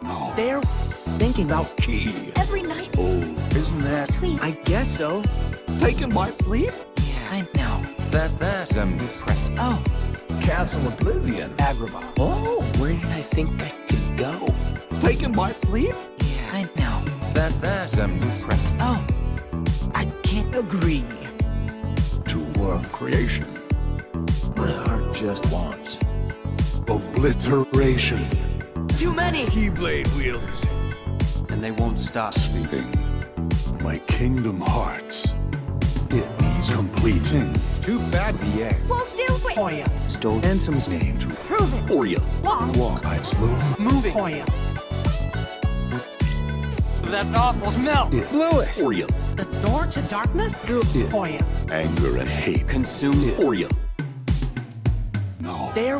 No. They're thinking about key. Every night. Oh, isn't that Sweet. I guess so. Taken by sleep? Yeah, I know. That's that. Impressive. Oh, Castle Oblivion. Agrabah. Oh, where did I think I could go? Taken by sleep? Yeah, I know. That's that. Impressive. Oh, I can't agree. To world creation. My heart just wants. Obliteration. Too many! Keyblade wielders. And they won't stop. Sleeping. My kingdom hearts. It needs completing. Too bad the egg. Won't do it. Hoya. Stole Ansom's name to Prove it. for you. Walk. I slowly Moving. Hoya. That awful smell. it Blew it. for you. The door to darkness? It. Hoya. Anger and hate. Consume it. For you. No. They're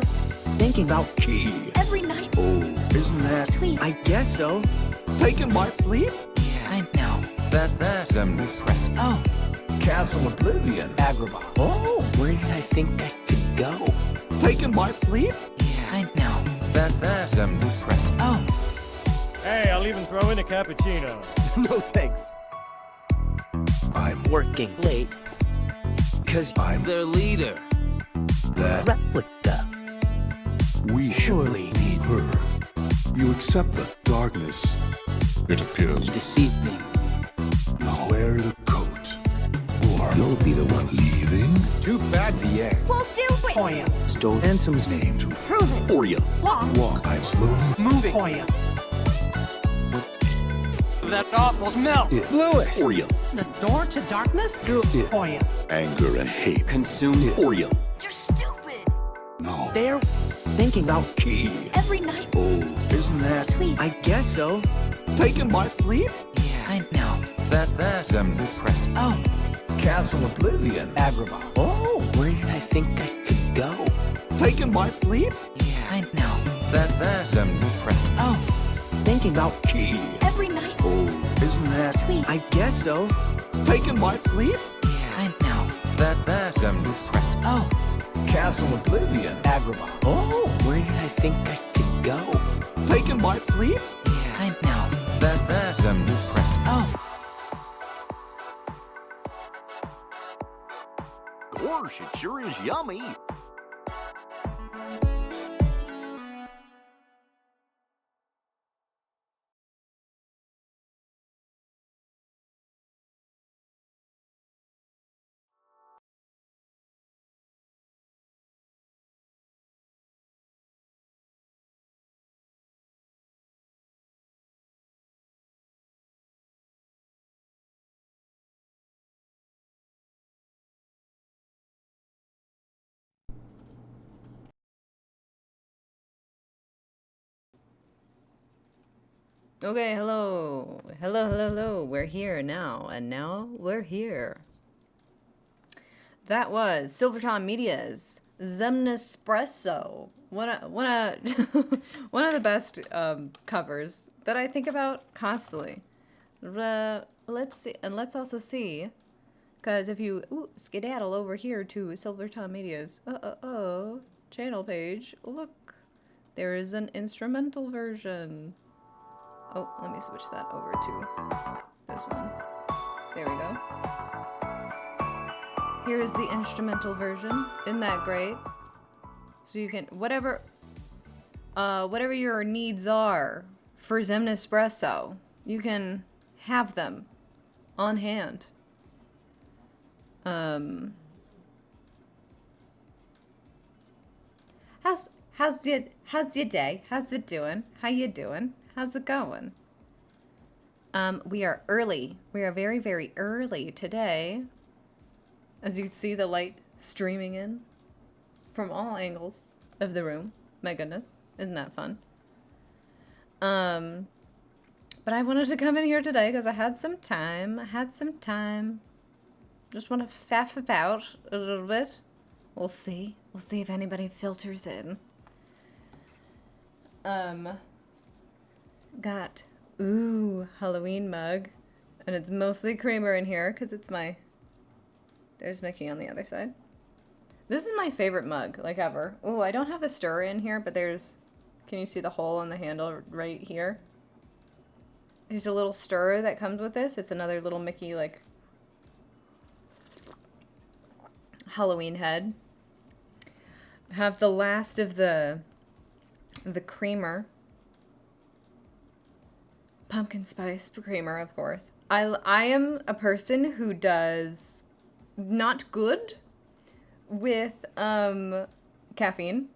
thinking about key. Every night. Oh, isn't that Sweet. I guess so. Taken by sleep? Yeah, I know. That's that. Impressive. Oh, Castle Oblivion. Agrabah. Oh, where did I think I could go? Taken by sleep? Yeah, I know. That's that. Impressive. Oh, Hey, I'll even throw in a cappuccino. No thanks. I'm Working late. cause I'm their leader. that. Replica. We surely need her. You accept the darkness. It appears. Deceiving. Now wear the coat. Or you'll be the one leaving. Too bad the egg. Won't do it. Hoya. Stole Ansom's name to Prove it. for you. Walk. I slowly Moving. Hoya. That awful smell. it Blew it. for you. The door to darkness? It. Hoya. Anger and hate. Consume it. For you. You're stupid. No. They're thinking about key. Every night. Oh, isn't that Sweet. I guess so. Taken by sleep? Yeah, I know. That's that. Impressive. Oh, Castle Oblivion. Agrabah. Oh, where did I think I could go? Taken by sleep? Yeah, I know. That's that. Impressive. Oh, Thinking about key. Every night. Oh, isn't that Sweet. I guess so. Taken by sleep? yeah, I know. That's that. Impressive. Oh, Castle Oblivion. Agrabah. Oh, where did I think I could go? Taken by sleep? Yeah, I know. That's that. Impressive. Oh, Gosh, it sure is yummy. Okay, hello. Hello. We're here now, and now we're here. That was Silverton Media's Zemnespresso. One of one of the best covers that I think about constantly. Let's see, and let's also see, because if you skedaddle over here to Silverton Media's channel page, look, there is an instrumental version. Oh, let me switch that over to this one. There we go. Here is the instrumental version. Isn't that great? So you can, whatever your needs are for Zemnespresso, you can have them on hand. How's your day? How's it doing? How you doing? How's it going? We are early. We are very, very early today. As you can see, the light streaming in from all angles of the room. My goodness, isn't that fun? But I wanted to come in here today because I had some time. Just want to faff about a little bit. We'll see. We'll see if anybody filters in. Got Halloween mug, and it's mostly creamer in here because it's my There's Mickey on the other side. This is my favorite mug, like ever. Oh, I don't have the stirrer in here, but there's... Can you see the hole in the handle right here? There's a little stirrer that comes with this. It's another little Mickey, like... Halloween head. Have the last of the creamer. Pumpkin spice creamer, of course. I am a person who does not good with caffeine.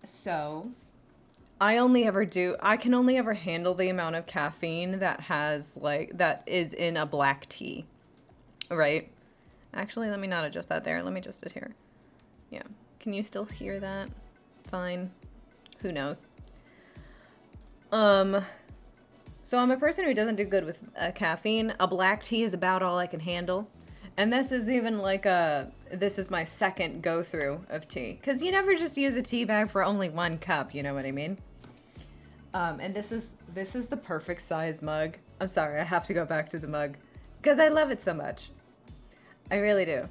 So I can only ever handle the amount of caffeine that is in a black tea. Right? Actually, let me not adjust that there. Let me adjust it here. Yeah. Can you still hear that? Fine. Who knows? So I'm a person who doesn't do good with caffeine. A black tea is about all I can handle. And this is even like this is my second go-through of tea. Because you never just use a tea bag for only 1 cup, you know what I mean? And this is the perfect size mug. I'm sorry, I have to go back to the mug. Because I love it so much. I really do.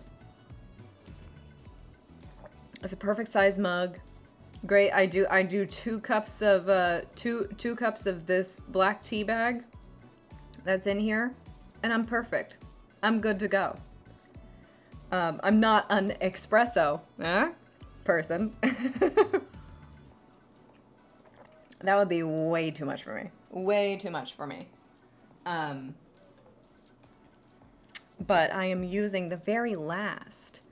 It's a perfect size mug. Great. I do 2 cups of two cups of this black tea bag that's in here, and I'm perfect. I'm good to go. I'm not an espresso person. That would be way too much for me. Way too much for me. But I am using the very last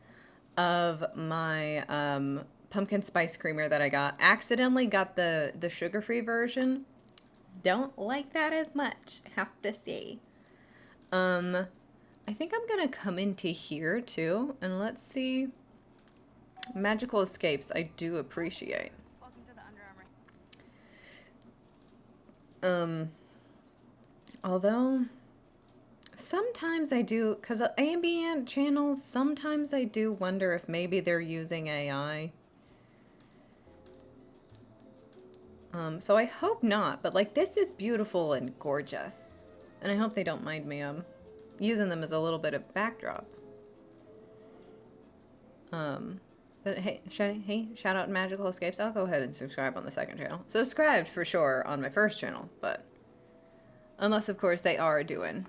of my pumpkin spice creamer that I got. Accidentally got the sugar-free version. Don't like that as much, have to say. I think I'm gonna come into here too, and let's see. Magical escapes, I do appreciate. Welcome to the Under Armour. Although sometimes I do, because ambient channels, sometimes I do wonder if maybe they're using AI. So I hope not, but like this is beautiful and gorgeous. And I hope they don't mind me using them as a little bit of backdrop. But hey, shout out Magical Escapes. I'll go ahead and subscribe on the second channel. Subscribed for sure on my first channel, but unless of course they are doing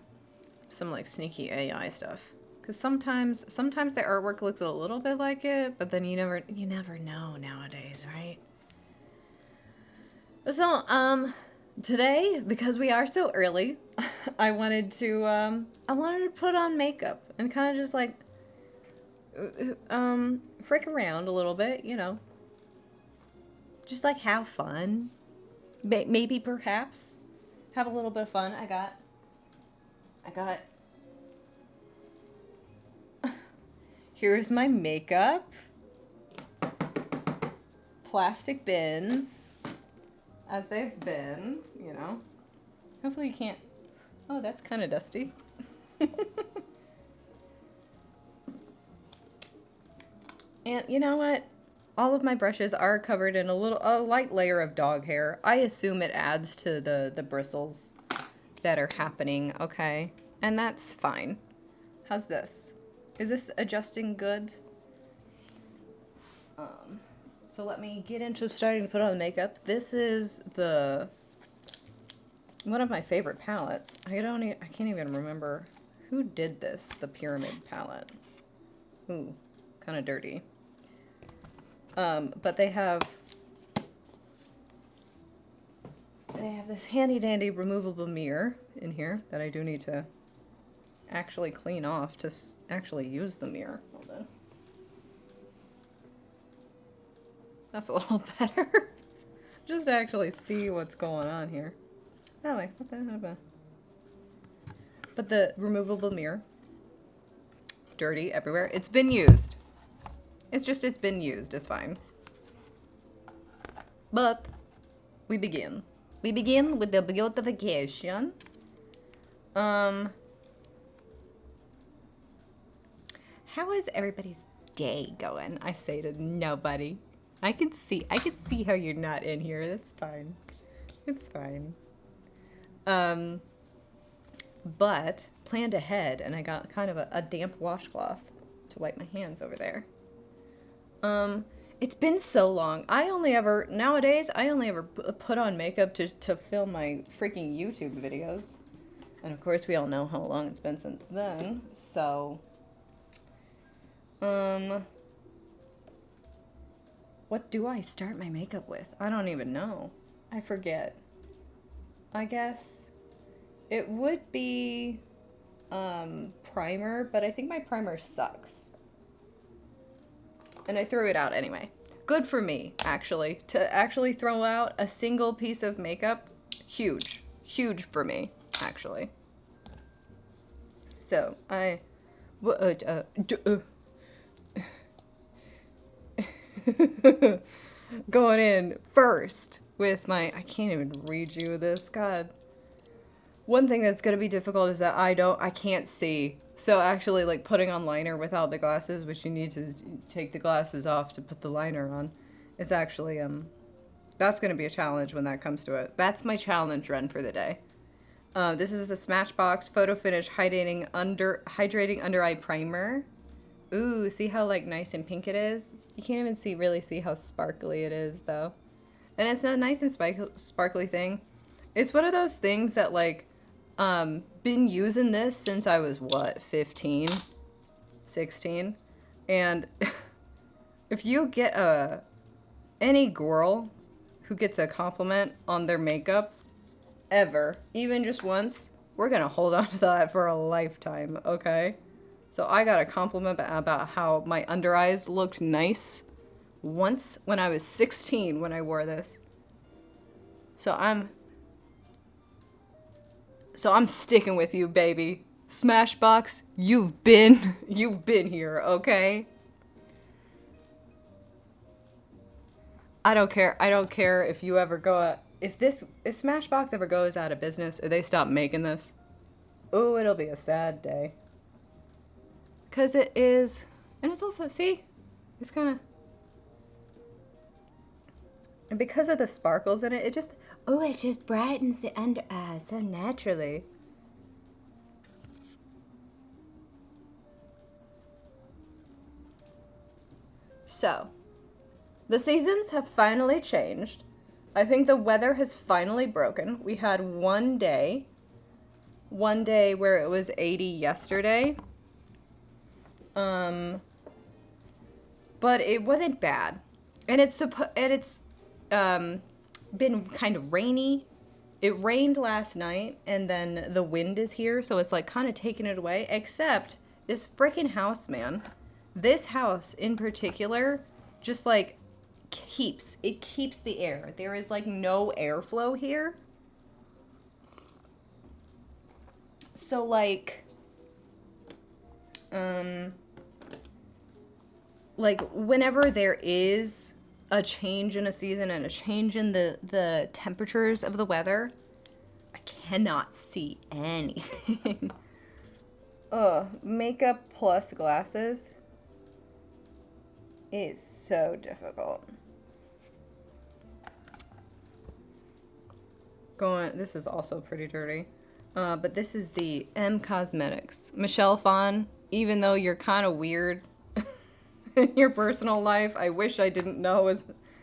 some like sneaky AI stuff. Because sometimes their artwork looks a little bit like it, but then you never know nowadays, right? So, today, because we are so early, I wanted to put on makeup and kind of just like, frick around a little bit, you know. Just like have fun. Maybe perhaps have a little bit of fun. I got, here's my makeup. Plastic bins. As they've been, you know. Hopefully you can't... Oh, that's kind of dusty. And you know what? All of my brushes are covered in a light layer of dog hair. I assume it adds to the bristles that are happening, okay? And that's fine. How's this? Is this adjusting good? So let me get into starting to put on makeup. This is one of my favorite palettes. I can't even remember who did this, the pyramid palette. Ooh, kind of dirty. But they have this handy dandy removable mirror in here that I do need to actually clean off to actually use the mirror. Hold on. That's a little better. Just to actually see what's going on here. Oh wait, what the hell? But the removable mirror. Dirty everywhere. It's been used. It's been used. It's fine. But we begin. We begin with the beautification. How is everybody's day going? I say to nobody. I can see how you're not in here. That's fine. It's fine. but planned ahead, and I got kind of a damp washcloth to wipe my hands over there. It's been so long. Nowadays, I only ever put on makeup to film my freaking YouTube videos. And of course, we all know how long it's been since then, so... What do I start my makeup with? I don't even know. I forget. I guess it would be, primer, but I think my primer sucks. And I threw it out anyway. Good for me, actually. To actually throw out a single piece of makeup, huge. Huge for me, actually. So, going in first with my, I can't even read you this, God. One thing that's gonna be difficult is that I can't see. So actually, like, putting on liner without the glasses, which you need to take the glasses off to put the liner on, is actually, that's gonna be a challenge when that comes to it. That's my challenge run for the day. This is the Smashbox Photo Finish Hydrating Under Eye Primer. Ooh, see how, like, nice and pink it is? You can't even really see how sparkly it is, though. And it's a nice and sparkly thing. It's one of those things that, like, been using this since I was, what, 15? 16? And if you get any girl who gets a compliment on their makeup, ever, even just once, we're gonna hold on to that for a lifetime, okay? So I got a compliment about how my under eyes looked nice once when I was 16 when I wore this. So I'm sticking with you, baby. Smashbox, you've been here, okay? I don't care if you ever go if Smashbox ever goes out of business or they stop making this. Oh, it'll be a sad day. 'Cause it is, and it's also, see, it's kind of, and because of the sparkles in it, it just brightens the under eye so naturally. So, the seasons have finally changed. I think the weather has finally broken. We had one day where it was 80 yesterday. But it wasn't bad. And it's been kind of rainy. It rained last night, and then the wind is here, so it's like kind of taking it away, except this freaking house, man. This house in particular just like keeps the air. There is like no airflow here. So like whenever there is a change in a season and a change in the temperatures of the weather, I cannot see anything. Makeup plus glasses is so difficult. This is also pretty dirty. But this is the M Cosmetics. Michelle Phan, even though you're kind of weird in your personal life, I wish I didn't know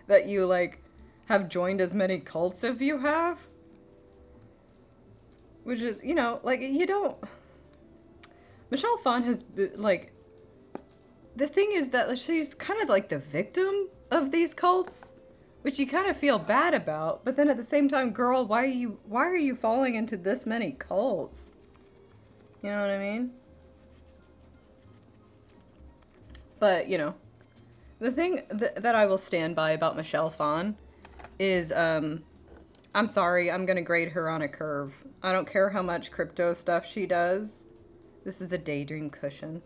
that you, like, have joined as many cults as you have. Which is, you know, like, you don't... Michelle Phan has, like... The thing is that she's kind of, like, the victim of these cults, which you kind of feel bad about, but then at the same time, girl, why are you falling into this many cults? You know what I mean? But, you know, the thing that I will stand by about Michelle Phan is, I'm sorry, I'm gonna grade her on a curve. I don't care how much crypto stuff she does. This is the Daydream cushion,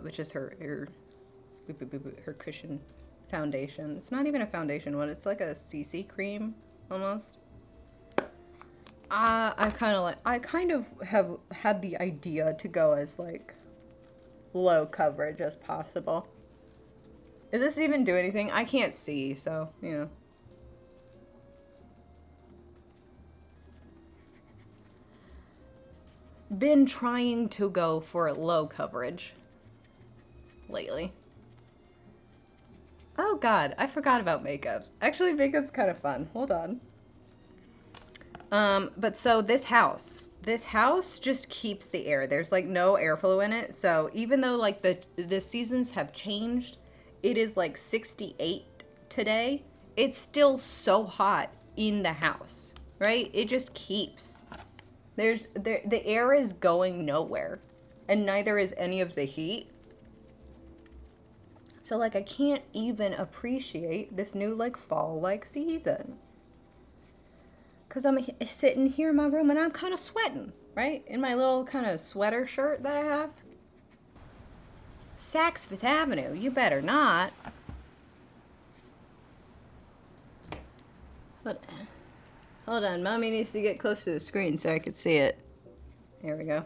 which is her cushion foundation. It's not even a foundation one, it's like a CC cream, almost. I kind of have had the idea to go as, like, low coverage as possible. Does this even do anything? I can't see, so, you know. been trying to go for low coverage lately. Oh god, I forgot about makeup. Actually, makeup's kind of fun. Hold on. But so this house just keeps the air. There's like no airflow in it. So even though like the seasons have changed, it is like 68 today. It's still so hot in the house, right? It just keeps. The air is going nowhere, and neither is any of the heat. So like I can't even appreciate this new like fall like season. Cause I'm sitting here in my room and I'm kind of sweating, right? In my little kind of sweater shirt that I have. Saks Fifth Avenue, you better not. Hold on, mommy needs to get close to the screen so I could see it. There we go.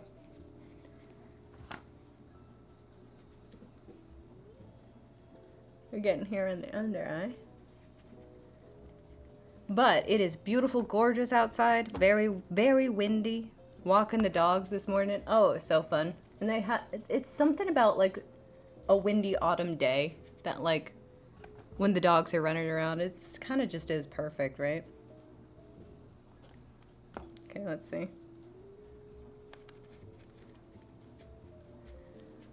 We're getting here in the under eye. But it is beautiful, gorgeous outside. Very, very windy. Walking the dogs this morning. Oh, it was so fun. And they had, it's something about like a windy autumn day that like when the dogs are running around, it's kind of just is perfect, right? Okay, let's see.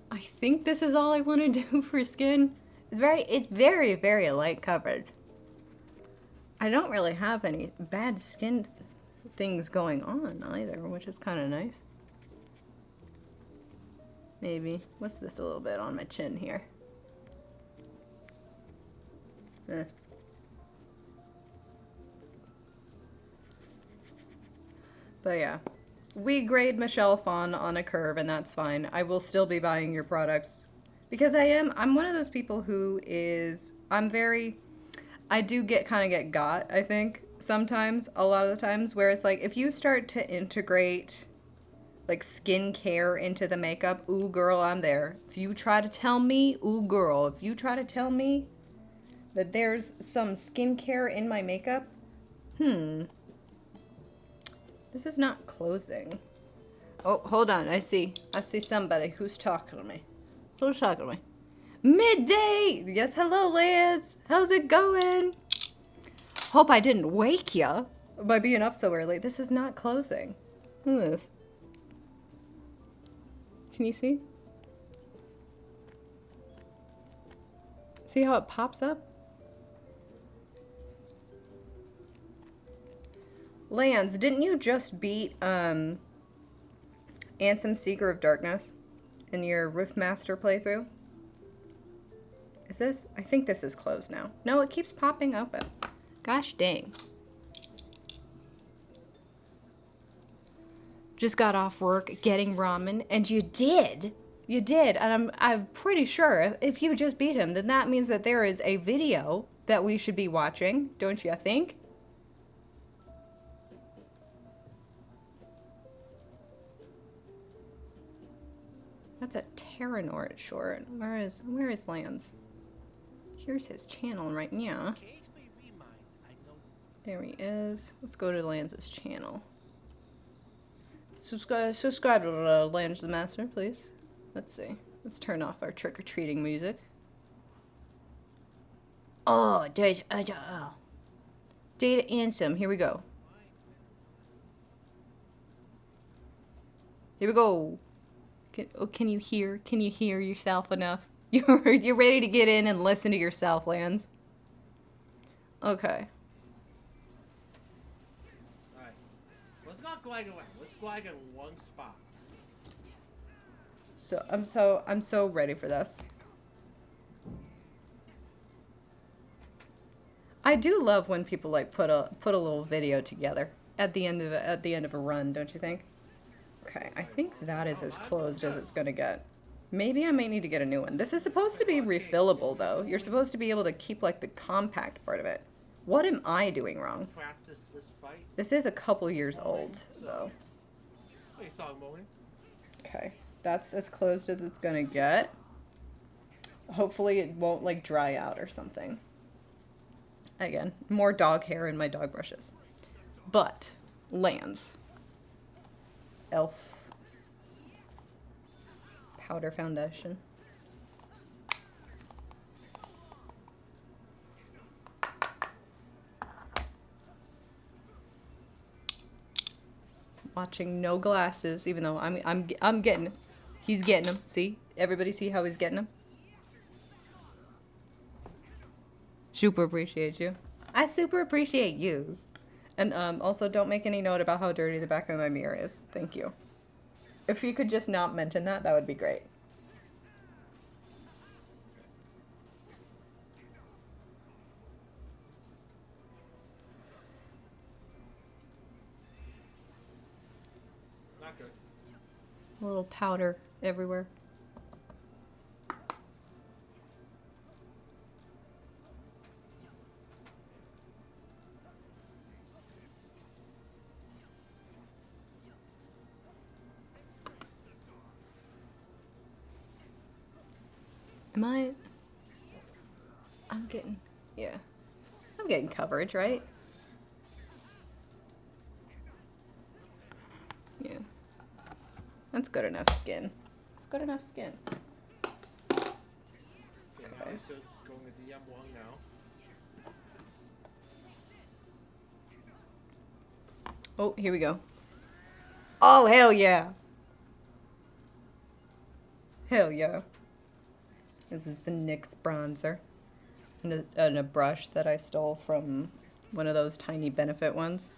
I think this is all I want to do for skin. It's very, very light coverage. I don't really have any bad skin things going on either, which is kind of nice. Maybe. What's this a little bit on my chin here? But yeah. We grade Michelle Phan on a curve, and that's fine. I will still be buying your products. Because I'm one of those people who is, I do get got, I think, sometimes, a lot of the times, where it's like, if you start to integrate, like, skincare into the makeup, ooh, girl, I'm there. If you try to tell me, ooh, girl, if you try to tell me that there's some skincare in my makeup, this is not closing. Oh, hold on, I see somebody who's talking to me. Who's talking to me? Midday! Yes, hello, Lance. How's it going? Hope I didn't wake ya by being up so early. This is not closing. Look at this. Can you see? See how it pops up? Lance, didn't you just beat Ansem Seeker of Darkness in your Riftmaster playthrough? Is this? I think this is closed now. No, it keeps popping open. Gosh dang. Just got off work getting ramen, and you did. You did, and I'm pretty sure if you just beat him, then that means that there is a video that we should be watching, don't you think? That's a Terranort short. Where is Lance? Here's his channel right now. There he is. Let's go to Lance's channel. Subscribe to Lance the Master, please. Let's see. Let's turn off our trick-or-treating music. Oh, Data Ansem. Here we go. Here we go. Can you hear? Can you hear yourself enough? You're ready to get in and listen to yourself, Lance. Okay. Alright. Let's not glide away. Let's glide in one spot. So I'm so ready for this. I do love when people like put a little video together at the end of a run, don't you think? Okay, I think that is as closed as it's gonna get. Maybe I might need to get a new one. This is supposed to be refillable, though. You're supposed to be able to keep, like, the compact part of it. What am I doing wrong? This is a couple years old, though. Okay, that's as closed as it's gonna get. Hopefully it won't, like, dry out or something. Again, more dog hair in my dog brushes. But, Lance. Elf. powder foundation. Watching no glasses, even though I'm getting, he's getting them. See, everybody see how he's getting them. Super appreciate you. I super appreciate you. And also don't make any note about how dirty the back of my mirror is. Thank you. If you could just not mention that, that would be great. Not good. A little powder everywhere. I'm getting coverage, right? Yeah. That's good enough skin. It's good enough skin. Okay, now we're still going to DM1 now. Oh, here we go. Oh, hell yeah. Hell yeah. This is the NYX bronzer. And a brush that I stole from one of those tiny benefit ones.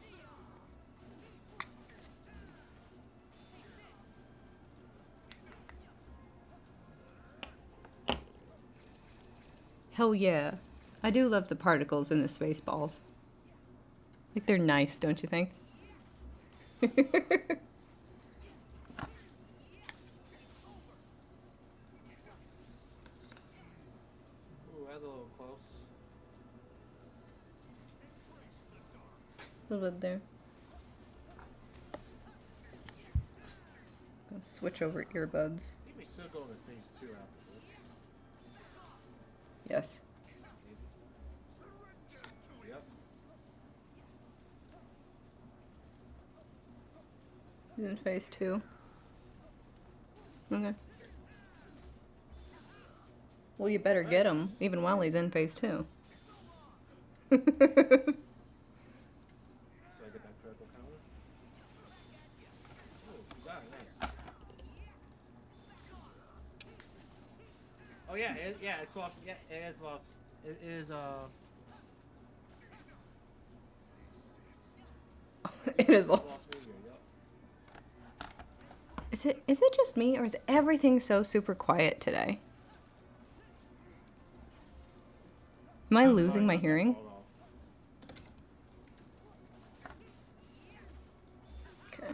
Hell yeah. I do love the particles in the space balls. Like, they're nice, don't you think? Ooh, that's a little close. A little bit there. Gonna switch over earbuds. I think we still go to phase 2 after this. Yes. Yep. He's in phase 2. Okay. Well, you better get him, even while he's in phase 2. So I get that critical counter. Oh, you got it, nice. Oh yeah, it's lost. Yeah, it is lost. It is It is lost. media, yep. Is it just me, or is everything so super quiet today? Am I losing my hearing? Okay.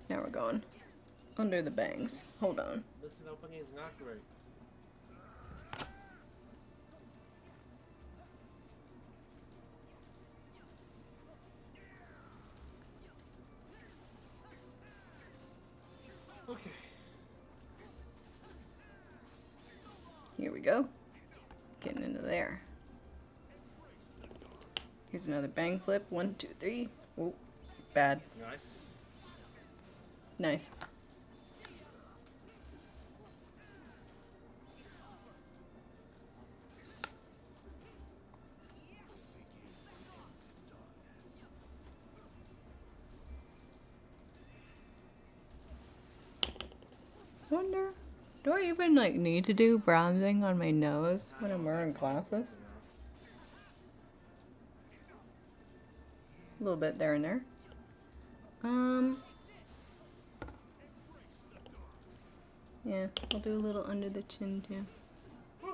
Now we're going under the bangs. Hold on. Listen, opening is not great. Okay. Here we go. Getting into there. Here's another bang flip. 1, 2, 3. Oh, bad. Nice. Nice. Wonder, do I even like need to do bronzing on my nose when I'm wearing glasses? A little bit there and there. Yeah, I'll do a little under the chin too. A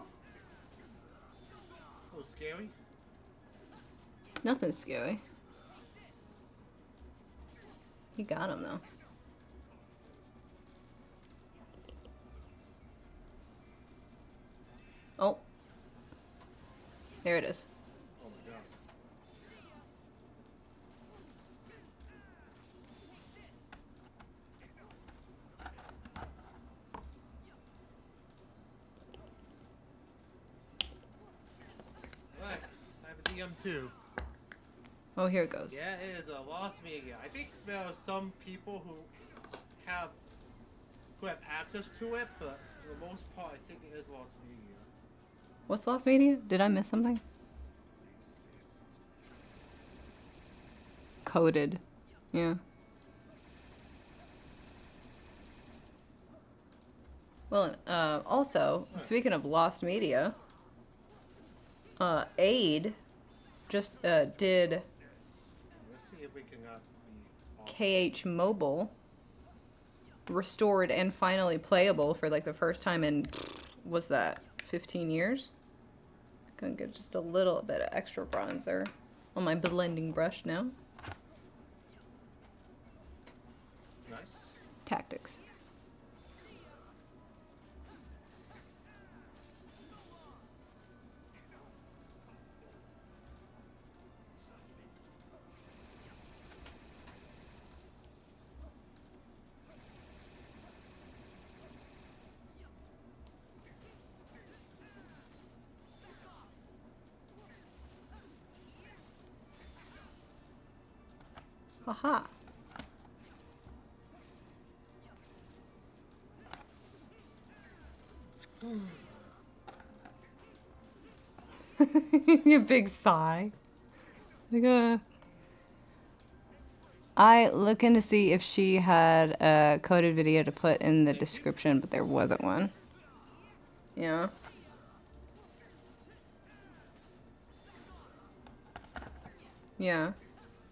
little scary. Nothing scary. You got him though. Oh. There it is. Oh my god. Right, I have a DM2. Oh, here it goes. Yeah, it is a lost media. I think there are some people who have who have access to it, but for the most part, I think it is lost media. What's lost media? Did I miss something? Coded. Yeah. Well, also, speaking of lost media, Aid just did Let's see if we can be off. KH Mobile restored and finally playable for like the first time in, what's that, 15 years? Gonna get just a little bit of extra bronzer on my blending brush now. Nice. Tactics. Haha. You big sigh. Like, I looking to see if she had a coded video to put in the description, but there wasn't one. Yeah. Yeah.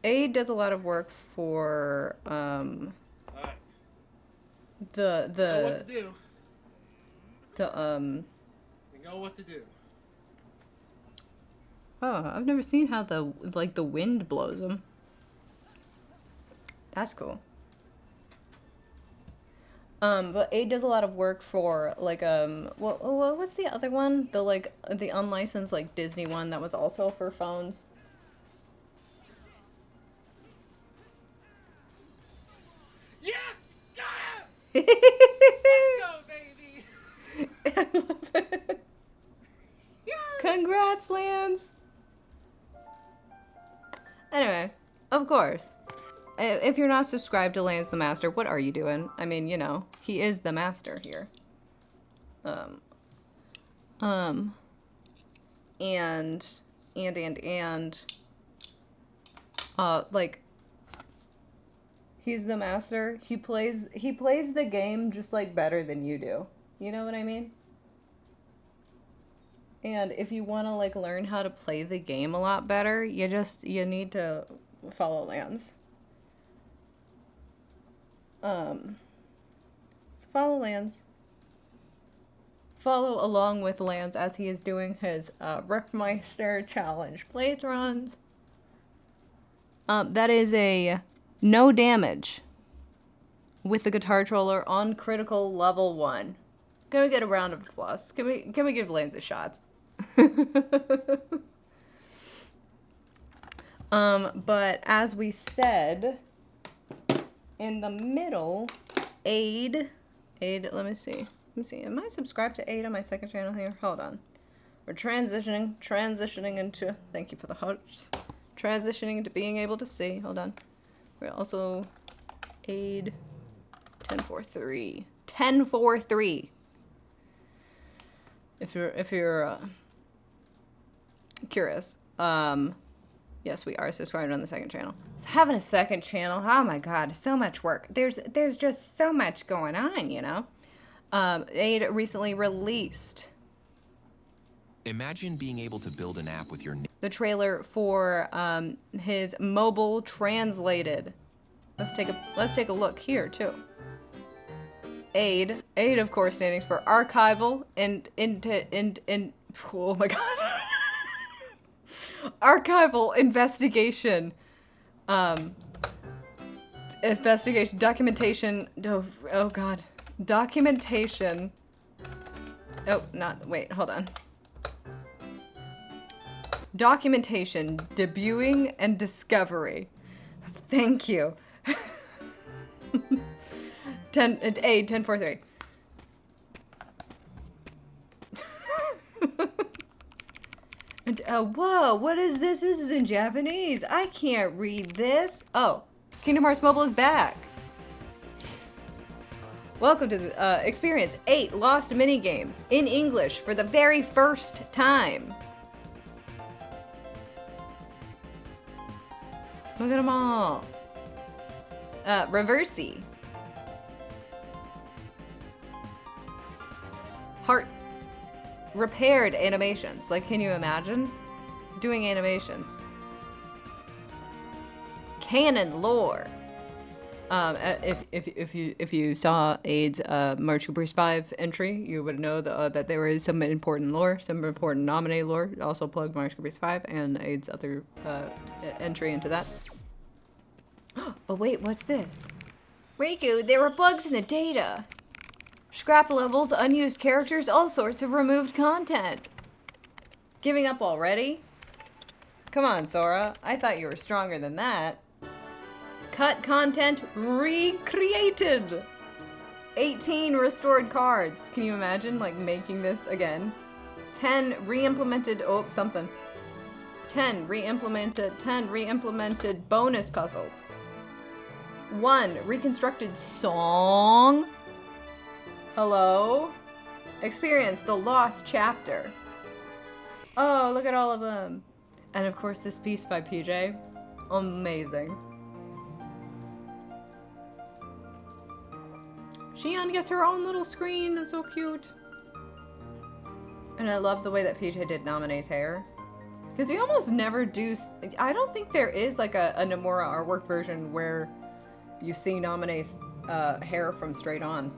Aid does a lot of work for Alright. the Know what to do. We know what to do. Oh, I've never seen how the wind blows them. That's cool. But Aid does a lot of work for like what was the other one? The unlicensed like Disney one that was also for phones. Yes! Got it! Let's go, baby! I love it. Congrats, Lance. Anyway, of course, if you're not subscribed to Lance the Master, what are you doing? I mean, you know, he is the master here. Like, he's the master. He plays the game just like better than you do. You know what I mean? And if you want to like learn how to play the game a lot better, you need to follow Lance. So follow Lance. Follow along with Lance as he is doing his Riffmeister challenge playthroughs. That is a no damage with the guitar controller on critical level 1. Can we get a round of applause? Can we give Lance a shot? But as we said, in the middle, Aid, let me see. Am I subscribed to Aid on my second channel here? Hold on. We're transitioning into, thank you for the hearts. Transitioning into being able to see. Hold on. We're also Aid 1043. 1043. If you're curious. Yes, we are subscribed on the second channel. So having a second channel, oh my god, so much work. There's just so much going on, you know. Aid recently released. Imagine being able to build an app with your The trailer for his mobile translated. Let's take a look here too. Aid of course standing for archival and oh my god. Archival investigation. Investigation documentation. Oh god. Documentation. Oh, wait, hold on. Documentation, debuting, and discovery. Thank you. 1043. And whoa, what is this? This is in Japanese. I can't read this. Oh, Kingdom Hearts Mobile is back. Welcome to the, experience 8 lost minigames in English for the very first time. Look at them all. Reversey. Heart repaired animations. Like, can you imagine doing animations? Canon lore. If you saw Aid's March Cooper's 5 entry, you would know that there is some important lore, some important nominated lore. Also plugged March Cooper's 5 and Aid's other entry into that. But wait, what's this? Riku, there were bugs in the data. Scrap levels, unused characters, all sorts of removed content. Giving up already? Come on, Sora. I thought you were stronger than that. Cut content recreated. 18 restored cards. Can you imagine, like, making this again? 10 re-implemented, 10 re-implemented bonus puzzles. 1 reconstructed song. Hello? Experience the lost chapter. Oh, look at all of them. And of course this piece by PJ. Amazing. Xion gets her own little screen. It's so cute. And I love the way that PJ did Namine's hair. Because you almost never do... I don't think there is like a Nomura artwork version where you see Namine's hair from straight on.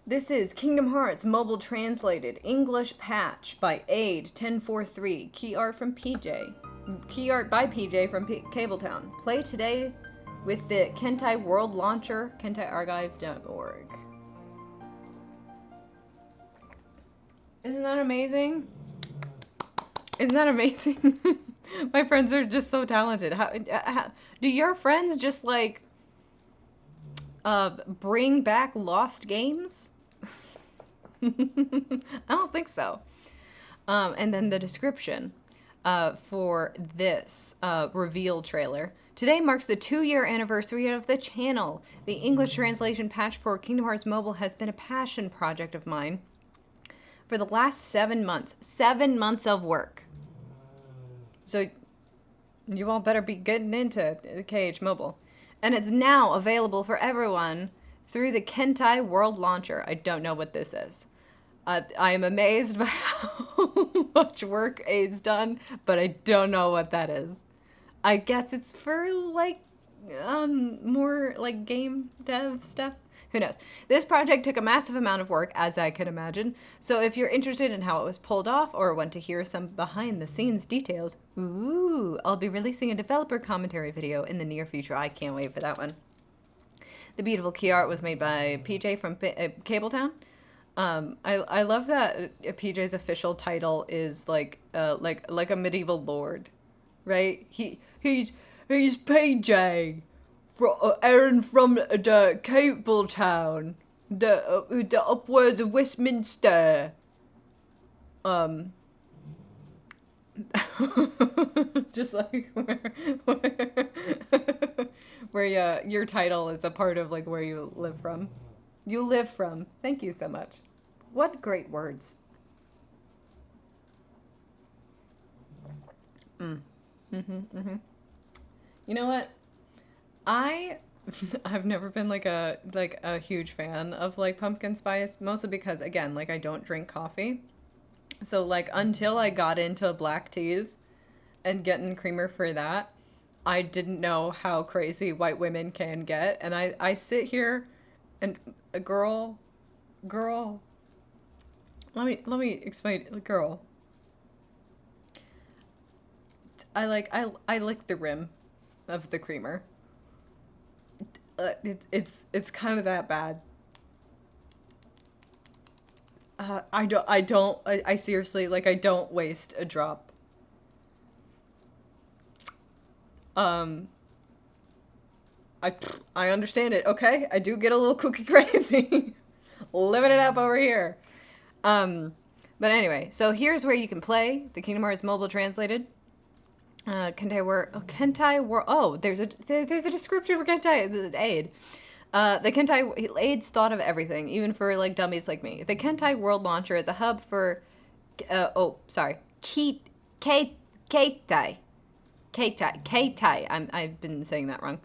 This is Kingdom Hearts Mobile Translated English Patch by Aid1043. Key art from PJ. Key art by PJ from Cabletown. Play today with the Kentai World Launcher, kentaiarchive.org. Isn't that amazing? Isn't that amazing? My friends are just so talented. How do your friends just like bring back lost games? I don't think so. And then the description for this reveal trailer. Today marks the 2-year anniversary of the channel. The English translation patch for Kingdom Hearts Mobile has been a passion project of mine for the last 7 months. 7 months of work. So you all better be getting into KH Mobile. And it's now available for everyone through the Kentai World Launcher. I don't know what this is. I am amazed by how much work Aid's done, but I don't know what that is. I guess it's for like more like game dev stuff. Who knows? This project took a massive amount of work, as I can imagine. So if you're interested in how it was pulled off or want to hear some behind the scenes details, ooh, I'll be releasing a developer commentary video in the near future. I can't wait for that one. The beautiful key art was made by PJ from Cabletown. I love that PJ's official title is like a medieval lord, right? He's PJ. Aaron from the Cabletown, the upwards of Westminster. Just like where your title is a part of like where you live from. You live from. Thank you so much. What great words. You know what? I've never been like a huge fan of like pumpkin spice, mostly because again, like I don't drink coffee. So like until I got into black teas and getting creamer for that, I didn't know how crazy white women can get. And I sit here and a girl, let me explain, girl. I lick the rim of the creamer. It's kind of that bad. I seriously, like, I don't waste a drop. I understand it. Okay, I do get a little cookie crazy. Living it up over here. But anyway, so here's where you can play the Kingdom Hearts Mobile Translated. Kentai World. Oh, there's a description for Kentai Aid. The Kentai AIDS thought of everything, even for like dummies like me. The Kentai World Launcher is a hub for Keitai. I've been saying that wrong.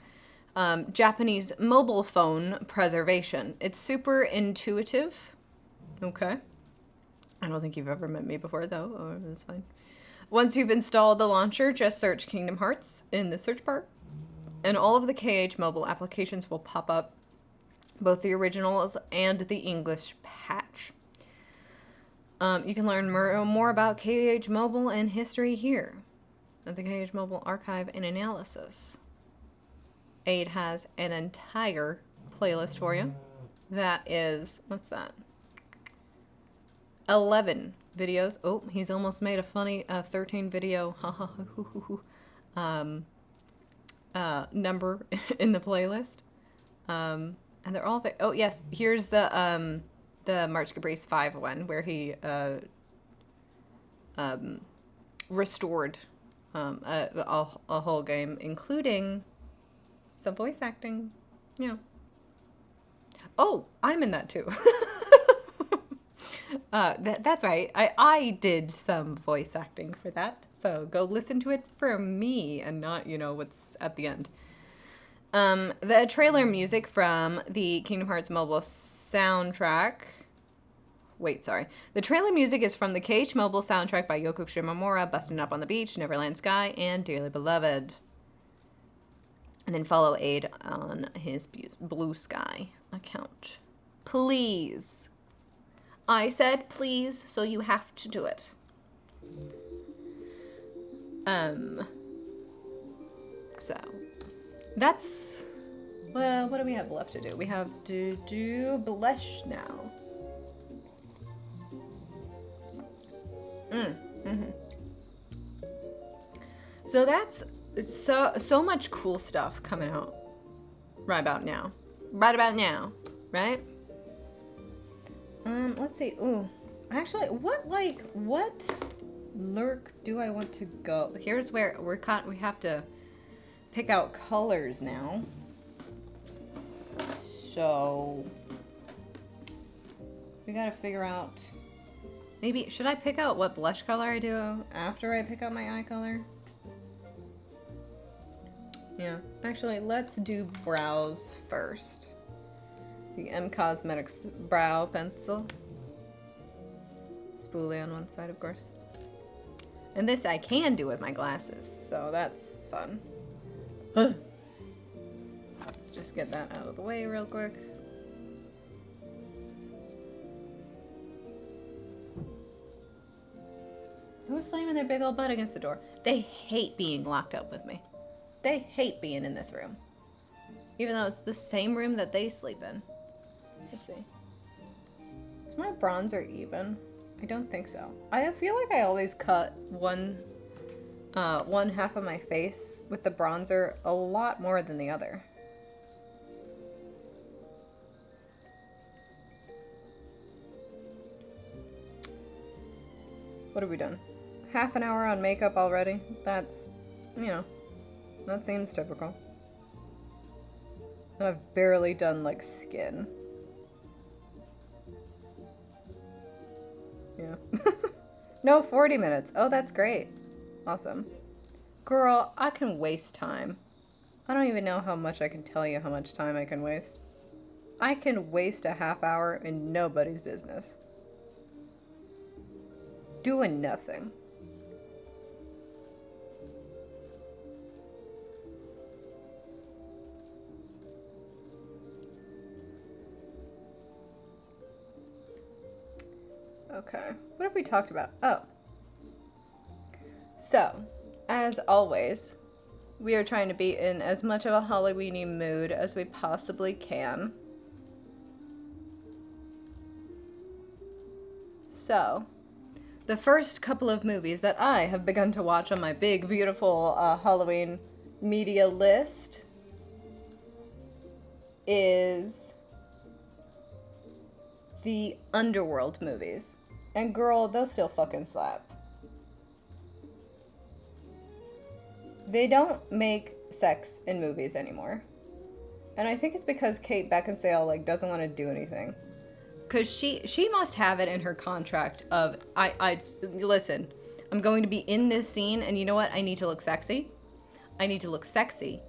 Japanese mobile phone preservation. It's super intuitive. Okay. I don't think you've ever met me before, though. Oh, that's fine. Once you've installed the launcher, just search Kingdom Hearts in the search bar, and all of the KH mobile applications will pop up, both the originals and the English patch. You can learn more about KH Mobile and history here at the KH Mobile Archive and Analysis. Aid has an entire playlist for you. That is, what's that? 11 videos. Oh, he's almost made a funny 13 video number in the playlist. And they're all, oh yes, here's the March Caprice 5 one where he restored a whole game, including some voice acting. Yeah. Oh, I'm in that too. That's right. I did some voice acting for that. So go listen to it for me and not, what's at the end. The trailer music from the Kingdom Hearts mobile soundtrack. Wait, sorry. The trailer music is from the KH mobile soundtrack by Yoko Shimomura, Bustin' Up on the Beach, Neverland Sky, and Dearly Beloved. And then follow Aid on his Blue Sky account. Please. I said please, so you have to do it. So that's, well, what do we have left to do? We have to do blush now. So that's so much cool stuff coming out right about now. Right? Let's see. Ooh. Actually, what lurk do I want to go? Here's where we have to pick out colors now. So we gotta figure out, maybe, should I pick out what blush color I do after I pick out my eye color? Yeah, actually, let's do brows first. The M Cosmetics brow pencil. Spoolie on one side, of course. And this I can do with my glasses, so that's fun. Let's just get that out of the way real quick. Who's slamming their big old butt against the door? They hate being locked up with me. They hate being in this room. Even though it's the same room that they sleep in. Let's see. Is my bronzer even? I don't think so. I feel like I always cut one half of my face with the bronzer a lot more than the other. What have we done? Half an hour on makeup already? That's, that seems typical. And I've barely done, like, skin. Yeah. No, 40 minutes. Oh, that's great. Awesome. Girl, I can waste time. I don't even know how much I can tell you how much time I can waste. I can waste a half hour in nobody's business. Doing nothing. Okay, what have we talked about? Oh. So, as always, we are trying to be in as much of a Halloween-y mood as we possibly can. So, the first couple of movies that I have begun to watch on my big, beautiful Halloween media list is the Underworld movies. And girl, those still fucking slap. They don't make sex in movies anymore. And I think it's because Kate Beckinsale like doesn't want to do anything. Cause she must have it in her contract of I listen, I'm going to be in this scene and you know what? I need to look sexy. I need to look sexy.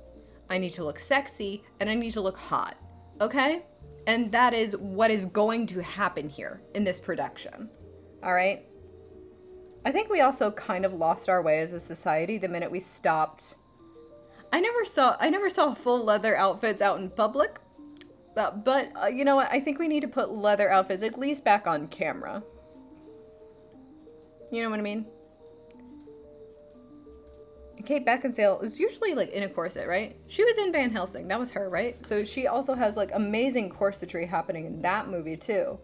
I need to look sexy and I need to look hot. Okay? And that is what is going to happen here in this production. All right? I think we also kind of lost our way as a society the minute we stopped. I never saw full leather outfits out in public. But you know what? I think we need to put leather outfits at least back on camera. You know what I mean? Kate Beckinsale is usually like in a corset, right? She was in Van Helsing. That was her, right? So she also has like amazing corsetry happening in that movie too.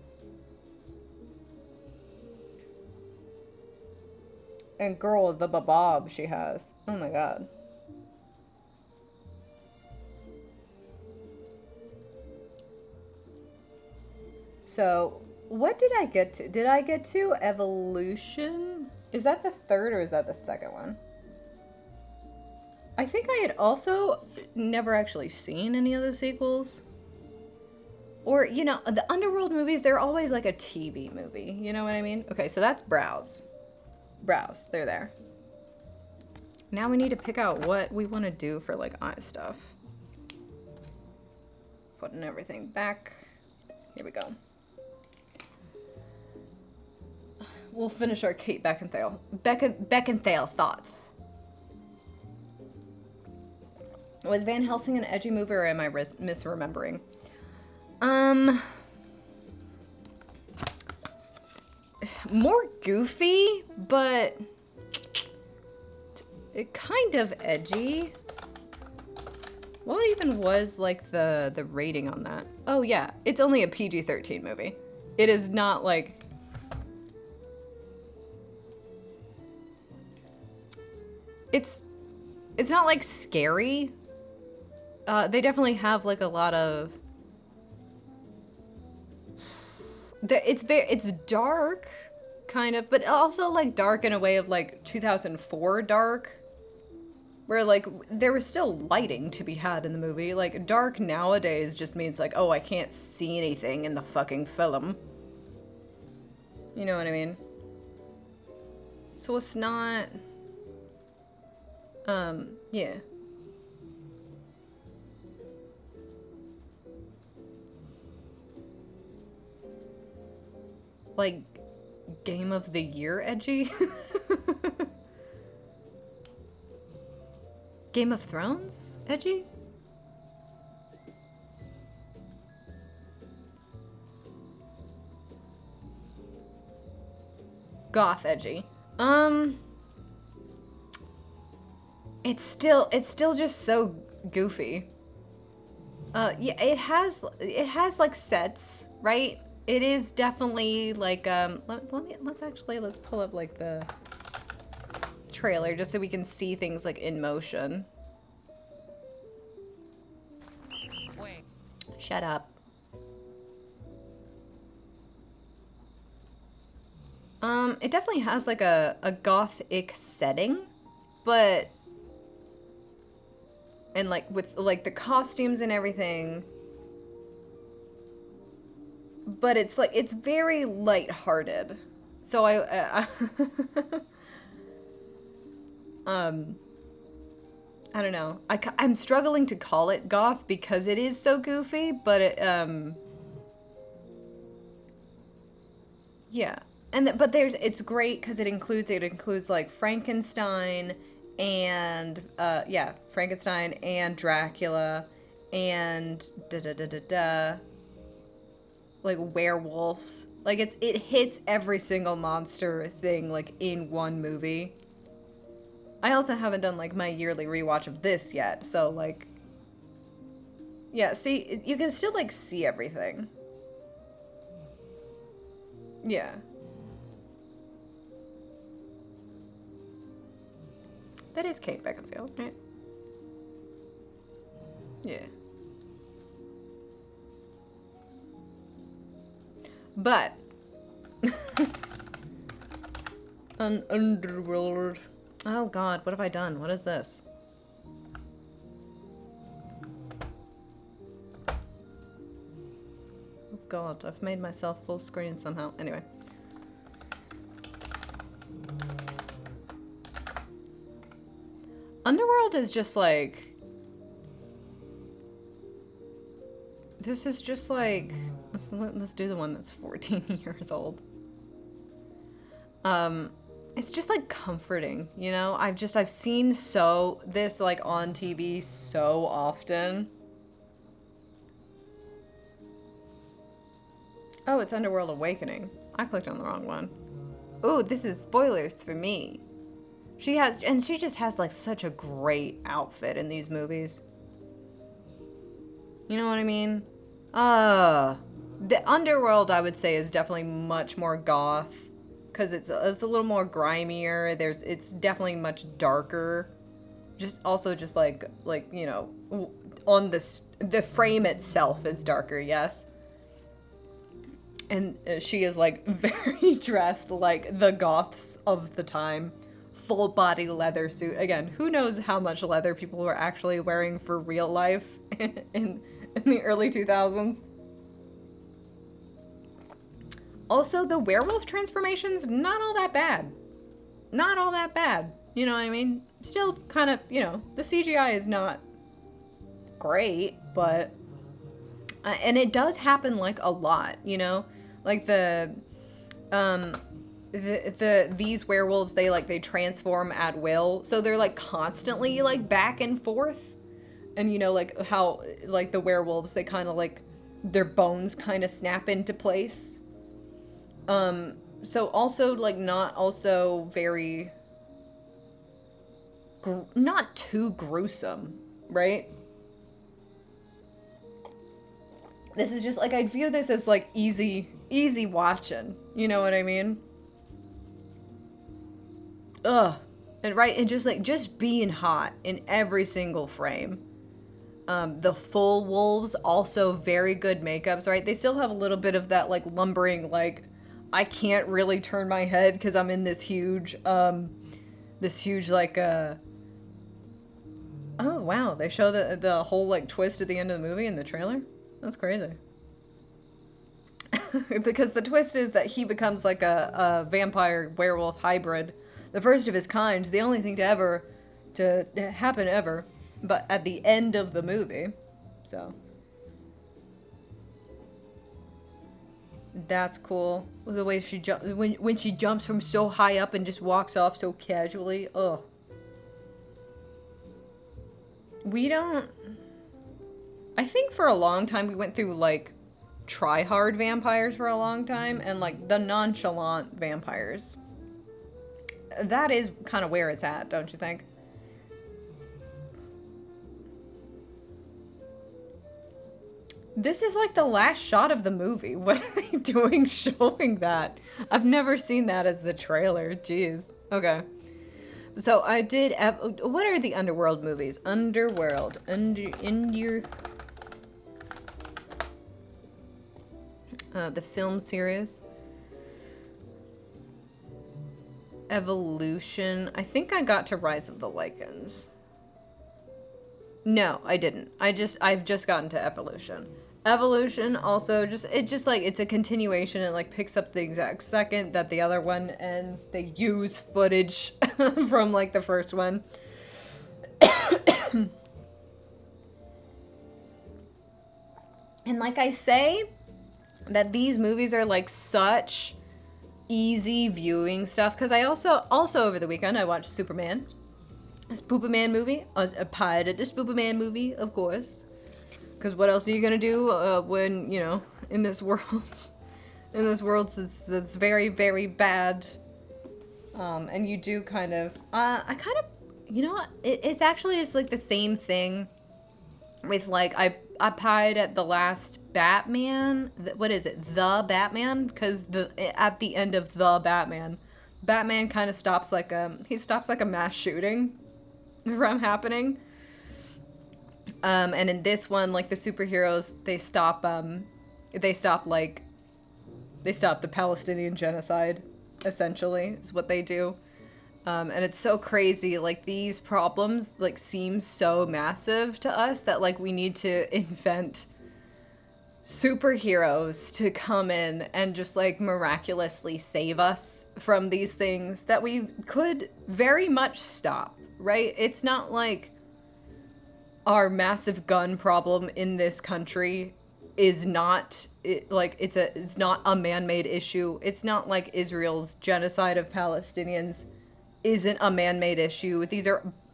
And girl, the babob she has. Oh my god. So, what did I get to? Did I get to Evolution? Is that the third or is that the second one? I think I had also never actually seen any of the sequels. Or, you know, the Underworld movies, they're always like a TV movie. You know what I mean? Okay, so that's Browse. Browse, they're there. Now we need to pick out what we want to do for like eye stuff. Putting everything back. Here we go. We'll finish our Kate Beckinsale. Beckinsale thoughts. Was Van Helsing an edgy movie or am I misremembering? More goofy, but it kind of edgy. What even was like the rating on that? Oh yeah, it's only a PG-13 movie. It is not like it's not like scary. They definitely have like a lot of it's dark kind of, but also like dark in a way of like 2004 dark, where like there was still lighting to be had in the movie. Like dark nowadays just means like, oh, I can't see anything in the fucking film. You know what I mean? So it's not yeah. Like Game of the Year edgy? Game of Thrones edgy? Goth edgy. It's still just so goofy. Yeah, it has like sets, right? It is definitely like let's pull up like the trailer just so we can see things like in motion. Wait. Shut up. It definitely has like a gothic setting, but and like with like the costumes and everything. But it's like, it's very lighthearted. So I don't know. I'm struggling to call it goth because it is so goofy, but it, yeah. But it's great because it includes like Frankenstein and, yeah, Frankenstein and Dracula and like werewolves. Like it hits every single monster thing like in one movie. I also haven't done like my yearly rewatch of this yet, so like yeah, see, you can still like see everything. Yeah. That is Kate Beckinsale, right? Yeah. But an Underworld. Oh god, what have I done? What is this? God, I've made myself full screen somehow. Anyway. Underworld is just like... This is just like... Let's do the one that's 14 years old. It's just like comforting, you know? I've seen this like on TV so often. Oh, it's Underworld Awakening. I clicked on the wrong one. Ooh, this is spoilers for me. She just has like such a great outfit in these movies. You know what I mean? The Underworld, I would say, is definitely much more goth. Because it's a little more grimier. It's definitely much darker. Just like, you know, on the frame itself is darker, yes. And she is like very dressed like the goths of the time. Full body leather suit. Again, who knows how much leather people were actually wearing for real life in the early 2000s. Also, the werewolf transformations, not all that bad. Not all that bad. You know what I mean? Still kind of, you know, the CGI is not great, but... and it does happen, like, a lot, you know? Like, these werewolves, they transform at will. So they're, like, constantly, like, back and forth. And, you know, like, how, like, the werewolves, they kind of, like, their bones kind of snap into place. So also, like, not also very, not too gruesome, right? This is just, like, I view this as, like, easy watching, you know what I mean? Ugh. And just, like, just being hot in every single frame. The full wolves, also very good makeups, right? They still have a little bit of that, like, lumbering, like, I can't really turn my head because I'm in this huge, like, oh, wow, they show the whole, like, twist at the end of the movie in the trailer? That's crazy. Because the twist is that he becomes, like, a vampire werewolf hybrid. The first of his kind, the only thing to happen ever, but at the end of the movie, so... That's cool. The way she when she jumps from so high up and just walks off so casually. Ugh. I think for a long time we went through like try-hard vampires for a long time and like the nonchalant vampires. That is kind of where it's at, don't you think? This is like the last shot of the movie. What are they doing showing that? I've never seen that as the trailer. Jeez. Okay. So I did... what are the Underworld movies? Underworld. The film series. Evolution. I think I got to Rise of the Lycans. No, I didn't. I've just gotten to Evolution. Evolution also it's a continuation. It like picks up the exact second that the other one ends. They use footage from like the first one. And like I say, that these movies are like such easy viewing stuff. Because I also over the weekend I watched Superman. A Spooperman movie, a pirated Spooperman movie, of course. Because what else are you gonna do when, you know, in this world that's very, very bad. And you do kind of, you know what? It's like the same thing with like, I pied at the last Batman. What is it? The Batman? Because at the end of the Batman kind of stops like a mass shooting from happening. And in this one, like the superheroes, they stop the Palestinian genocide, essentially, is what they do. And it's so crazy, like these problems like seem so massive to us that like we need to invent superheroes to come in and just like miraculously save us from these things that we could very much stop, right? It's not like our massive gun problem in this country is not it's not a man-made issue. It's not like Israel's genocide of Palestinians isn't a man-made issue.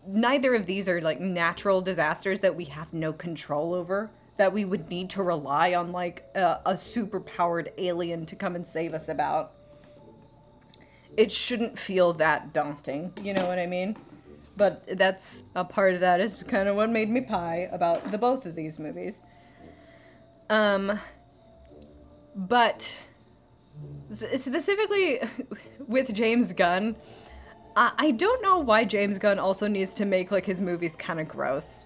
Neither of these are like natural disasters that we have no control over, that we would need to rely on like a super-powered alien to come and save us about. It shouldn't feel that daunting, you know what I mean? But that's a part of that is kind of what made me pie about the both of these movies. But specifically with James Gunn, I don't know why James Gunn also needs to make like his movies kind of gross.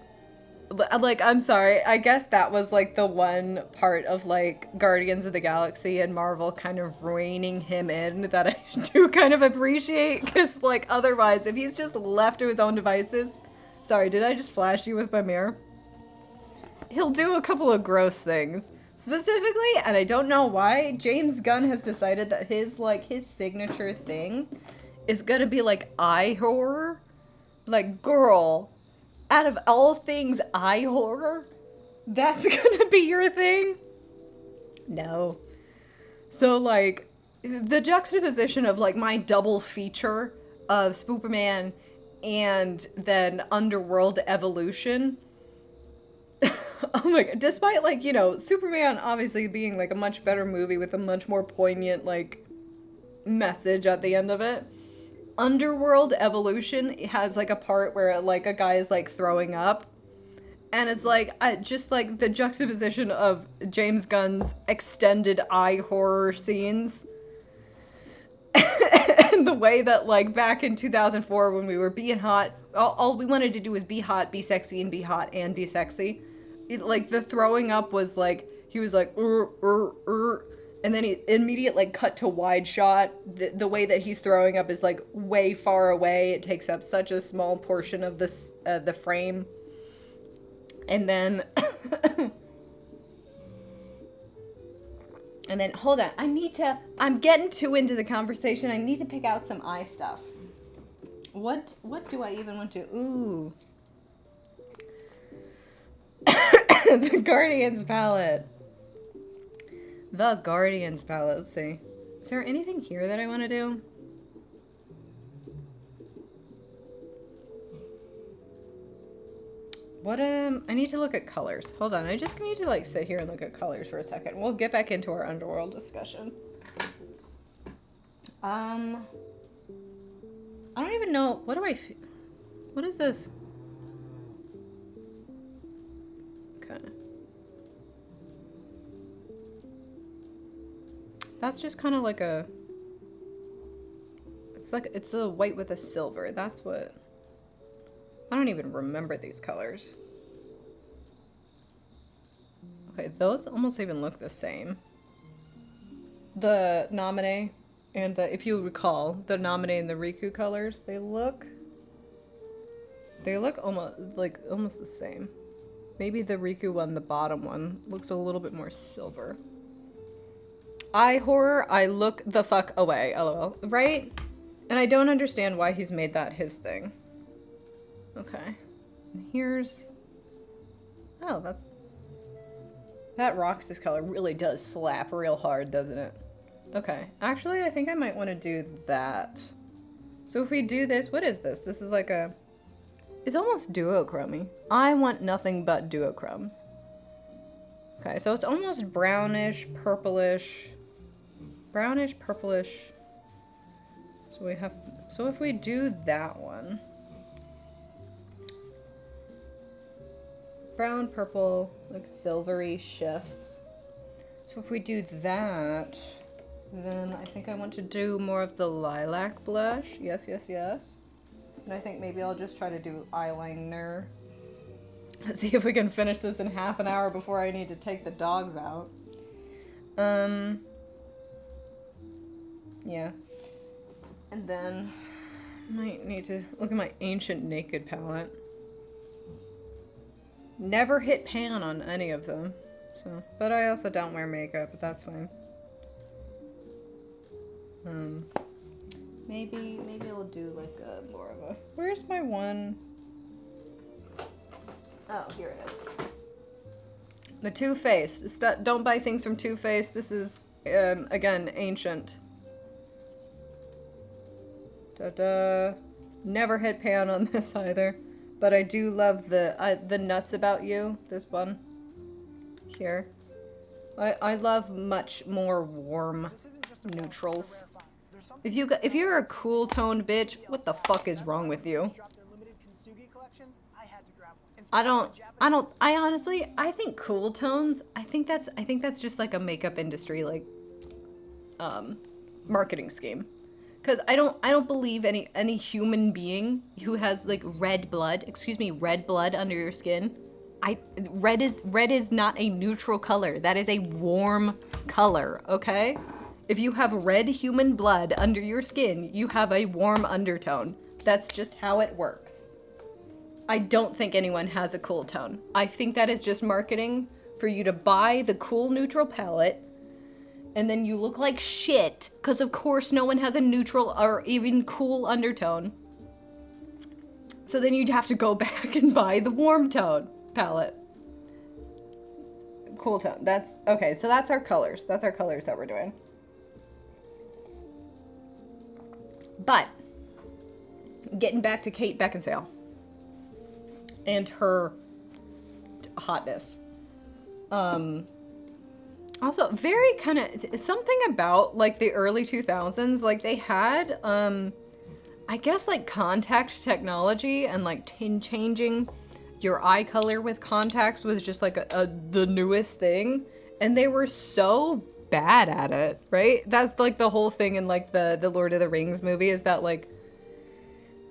Like, I'm sorry, I guess that was like the one part of like Guardians of the Galaxy and Marvel kind of reining him in that I do kind of appreciate, because like otherwise if he's just left to his own devices, sorry, did I just flash you with my mirror? He'll do a couple of gross things. Specifically, and I don't know why, James Gunn has decided that his signature thing is gonna be like eye horror. Like, girl, out of all things eye horror, that's gonna be your thing? No. So like, the juxtaposition of like my double feature of Superman and then Underworld Evolution. Oh my god, despite like, you know, Superman obviously being like a much better movie with a much more poignant like message at the end of it, Underworld Evolution has like a part where like a guy is like throwing up, and it's like just like the juxtaposition of James Gunn's extended eye horror scenes and the way that like back in 2004 when we were being hot, all we wanted to do was be hot, be sexy, and be hot and be sexy. Like the throwing up was like, he was like, and then he immediate like cut to wide shot. The way that he's throwing up is like way far away. It takes up such a small portion of this the frame. And then and then hold on, I'm getting too into the conversation. I need to pick out some eye stuff. What do I even want to? Ooh. The Guardians palette. The Guardians palette. Let's see. Is there anything here that I want to do? What, I need to look at colors. Hold on, I just need to, like, sit here and look at colors for a second. We'll get back into our Underworld discussion. I don't even know, what is this? Okay. That's just kind of like a, it's a white with a silver. That's what, I don't even remember these colors. Okay, those almost even look the same. The Naminé and the, if you recall, the Naminé and the Riku colors, they look almost the same. Maybe the Riku one, the bottom one, looks a little bit more silver. Eye horror, I look the fuck away, lol. Right? And I don't understand why he's made that his thing. Okay. And here's... Oh, that Roxas color really does slap real hard, doesn't it? Okay. Actually, I think I might want to do that. So if we do this, what is this? This is like a... It's almost duochrome-y. I want nothing but duochromes. Okay, so it's almost brownish, purplish. Brownish, purplish. So if we do that one. Brown, purple, like silvery shifts. So if we do that, then I think I want to do more of the lilac blush. Yes, yes, yes. And I think maybe I'll just try to do eyeliner. Let's see if we can finish this in half an hour before I need to take the dogs out. Yeah. And then might need to look at my Ancient Naked palette. Never hit pan on any of them. So, but I also don't wear makeup, but that's fine. Maybe I'll do like a more of a. Where's my one? Oh, here it is. The Too Faced. Don't buy things from Too Faced. This is again ancient. Da-da. Never hit pan on this either, but I do love the nuts about you. This one here. I love much more warm neutrals. If you're a cool toned bitch, what the fuck is wrong with you? I honestly think cool tones, I think that's just like a makeup industry like marketing scheme. Cause I don't believe any human being who has like red blood under your skin. Red is not a neutral color. That is a warm color, okay? If you have red human blood under your skin, you have a warm undertone. That's just how it works. I don't think anyone has a cool tone. I think that is just marketing for you to buy the cool neutral palette, and then you look like shit, because of course no one has a neutral or even cool undertone. So then you'd have to go back and buy the warm tone palette. Cool tone. That's okay, so that's our colors. That's our colors that we're doing. But getting back to Kate Beckinsale and her hotness. Also very kind of something about like the early 2000s, like they had I guess like contact technology, and like changing your eye color with contacts was just like the newest thing, and they were so bad at it, right? That's like the whole thing in like the Lord of the Rings movie, is that like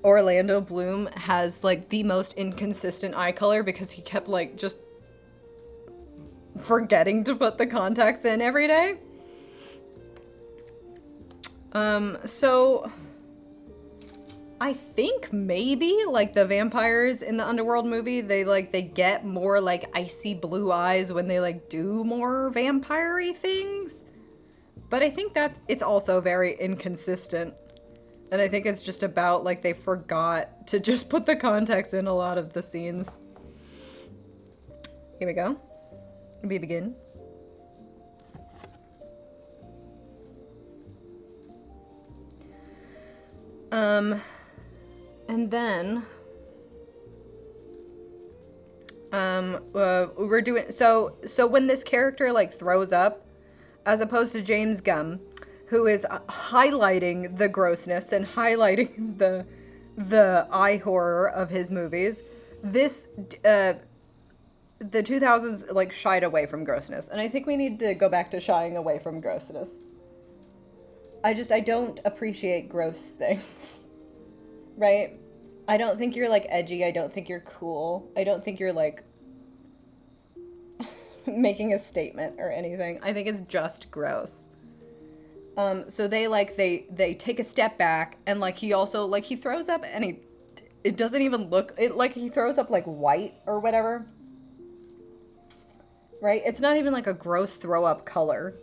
Orlando Bloom has like the most inconsistent eye color because he kept like just forgetting to put the contacts in every day. So I think maybe like the vampires in the Underworld movie, they get more like icy blue eyes when they like do more vampire-y things. But I think that it's also very inconsistent. And I think it's just about like they forgot to just put the contacts in a lot of the scenes. Here we go. We begin. And then, we're doing, so when this character like throws up, as opposed to James Gunn, who is highlighting the grossness and highlighting the eye horror of his movies, this, the 2000s like shied away from grossness. And I think we need to go back to shying away from grossness. I don't appreciate gross things. Right? I don't think you're like edgy. I don't think you're cool. I don't think you're like making a statement or anything. I think it's just gross. So they take a step back, and like he also like he throws up, and it doesn't even look it like he throws up like white or whatever. Right? It's not even like a gross throw up color.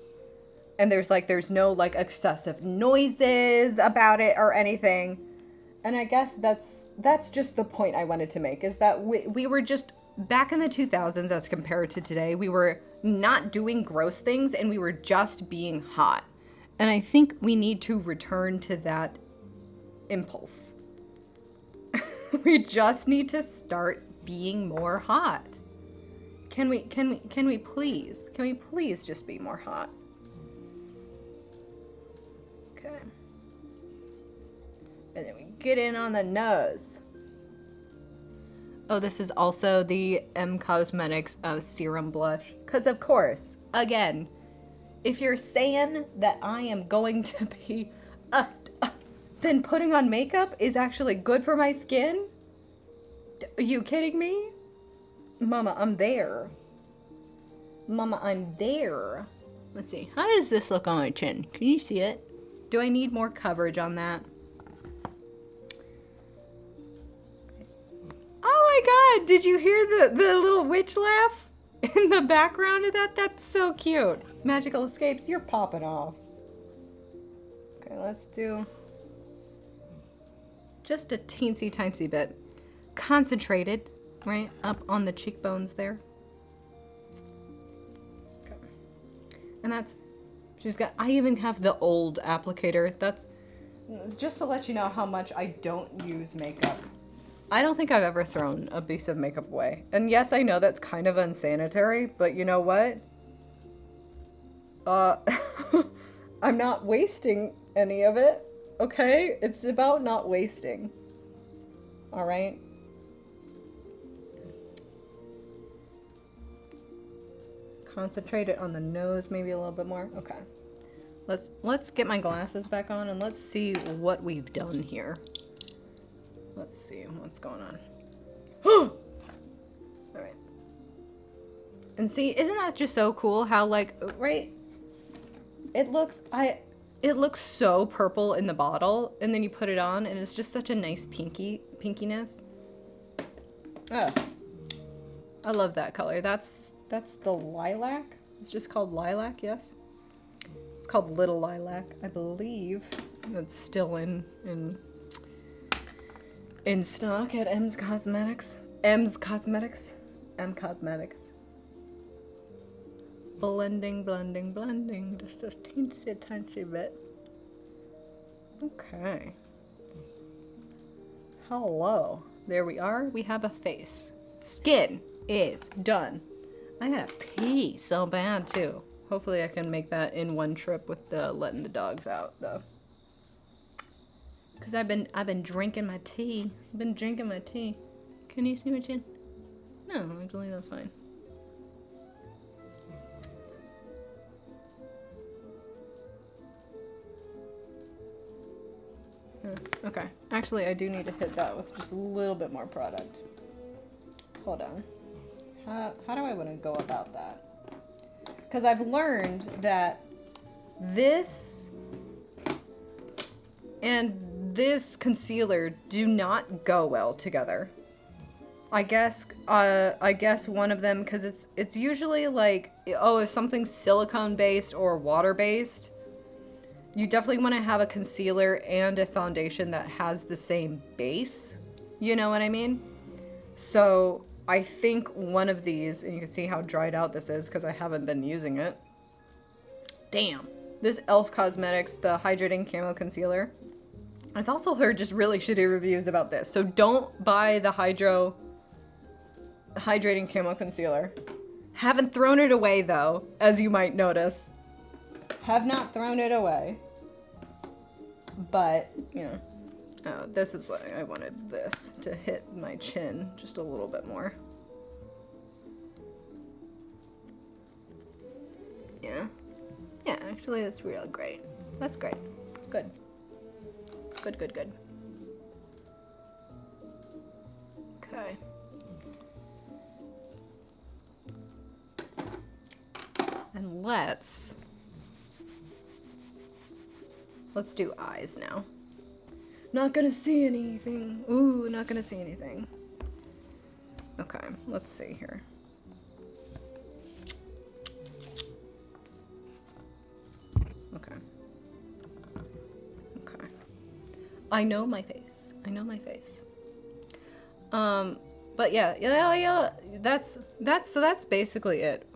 And there's no like excessive noises about it or anything. And I guess that's just the point I wanted to make, is that we were just back in the 2000s as compared to today, we were not doing gross things and we were just being hot. And I think we need to return to that impulse. We just need to start being more hot. Can we please just be more hot? Okay. And then we get in on the nose. Oh, this is also the M Cosmetics serum blush. Because of course, again, if you're saying that I am going to be, then putting on makeup is actually good for my skin? Are you kidding me? Mama, I'm there. Mama, I'm there. Let's see. How does this look on my chin? Can you see it? Do I need more coverage on that? Oh my god, did you hear the little witch laugh? in the background of that. That's so cute. Magical escapes, you're popping off. Okay, let's do just a teensy tiny bit. Concentrated, right up on the cheekbones there. Okay. And that's, she's got, I even have the old applicator. That's just to let you know how much I don't use makeup. I don't think I've ever thrown a piece of makeup away. And yes, I know that's kind of unsanitary, but you know what? I'm not wasting any of it, okay? It's about not wasting. All right? Concentrate it on the nose maybe a little bit more. Okay. Let's get my glasses back on and let's see what we've done here. Let's see what's going on. All right. And see, isn't that just so cool how like, right? It looks so purple in the bottle and then you put it on and it's just such a nice pinkiness. Oh. I love that color. That's the lilac. It's just called lilac, yes. It's called Little Lilac, I believe. That's still in stock at M's Cosmetics. M Cosmetics. Blending. Just a teensy bit. Okay. Hello. There we are. We have a face. Skin is done. I gotta pee so bad too. Hopefully I can make that in one trip with the letting the dogs out though. Cause I've been drinking my tea. Can you see my chin? No, actually that's fine. Okay. Actually I do need to hit that with just a little bit more product. Hold on. How do I want to go about that? Because I've learned that this and this concealer do not go well together. I guess one of them, because it's usually like, oh, if something's silicone based or water based, you definitely want to have a concealer and a foundation that has the same base. You know what I mean? So I think one of these, and you can see how dried out this is because I haven't been using it. Damn. This e.l.f. Cosmetics, the Hydrating Camo Concealer. I've also heard just really shitty reviews about this. So don't buy the Hydrating Camo Concealer. Haven't thrown it away though, as you might notice. Have not thrown it away. But, you know. Oh, this is what I wanted this to hit my chin just a little bit more. Yeah. Yeah, actually that's real great. That's great. It's good. It's good. Okay. And let's do eyes now. Not gonna see anything. Ooh, not gonna see anything. Okay, let's see here. Okay. I know my face. But yeah. That's basically it.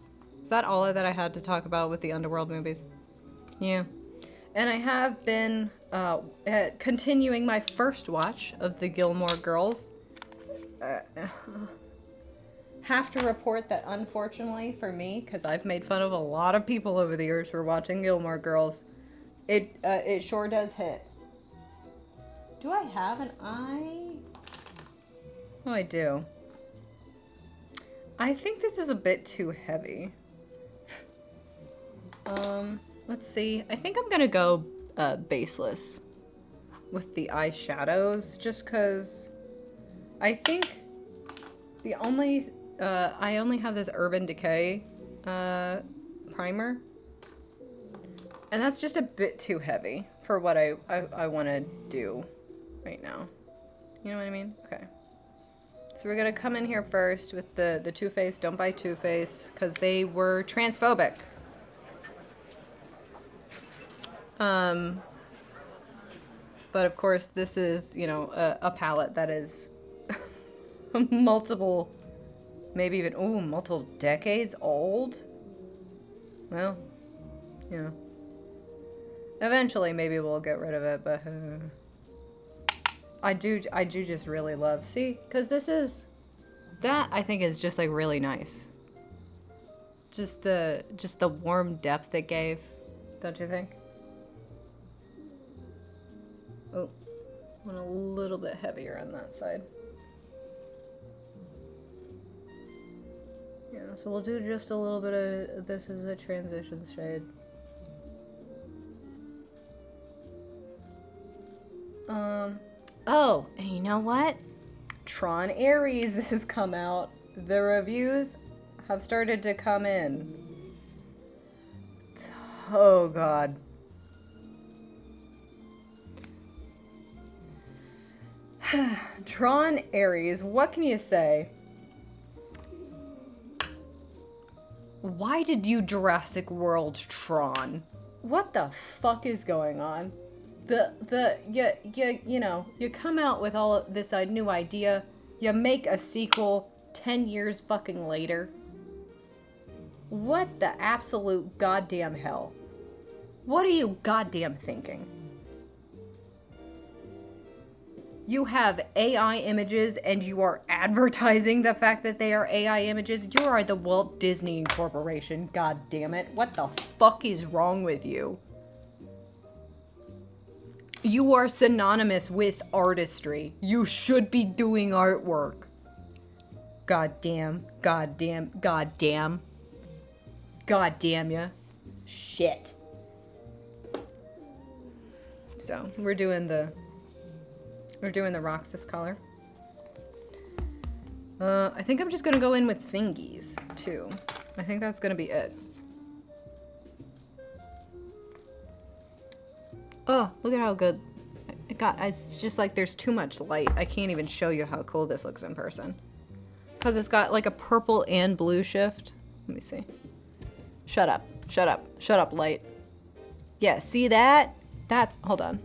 Is that all that I had to talk about with the Underworld movies? Yeah. And I have been continuing my first watch of the Gilmore Girls. Have to report that unfortunately for me, because I've made fun of a lot of people over the years for watching Gilmore Girls, it sure does hit. Do I have an eye? Oh, I do. I think this is a bit too heavy. Let's see. I think I'm gonna go baseless with the eyeshadows, just cause I think the only I only have this Urban Decay primer, and that's just a bit too heavy for what I want to do right now. You know what I mean? Okay. So we're gonna come in here first with the Two-Face. Don't buy Two-Face because they were transphobic. But of course, this is, you know, a palette that is multiple, maybe even, ooh, multiple decades old. Well, you know, eventually maybe we'll get rid of it, but I do just really love, see, because this is, that I think is just like really nice. Just the warm depth it gave, don't you think? Oh, went a little bit heavier on that side. Yeah, so we'll do just a little bit of this as a transition shade. Oh, and you know what? Tron Ares has come out. The reviews have started to come in. Oh god. Tron Ares, what can you say? Why did you Jurassic World Tron? What the fuck is going on? You know, you come out with all of this new idea, you make a sequel 10 years fucking later. What the absolute goddamn hell? What are you goddamn thinking? You have AI images and you are advertising the fact that they are AI images? You are the Walt Disney Corporation, god damn it. What the fuck is wrong with you? You are synonymous with artistry. You should be doing artwork. God damn, god damn, god damn. God damn ya. Shit. So, we're doing the Roxas color. I think I'm just gonna go in with fingies, too. I think that's gonna be it. Oh, look at how good it got. It's just like there's too much light. I can't even show you how cool this looks in person. Because it's got like a purple and blue shift. Let me see. Shut up. Shut up. Shut up, light. Yeah, see that? That's, hold on.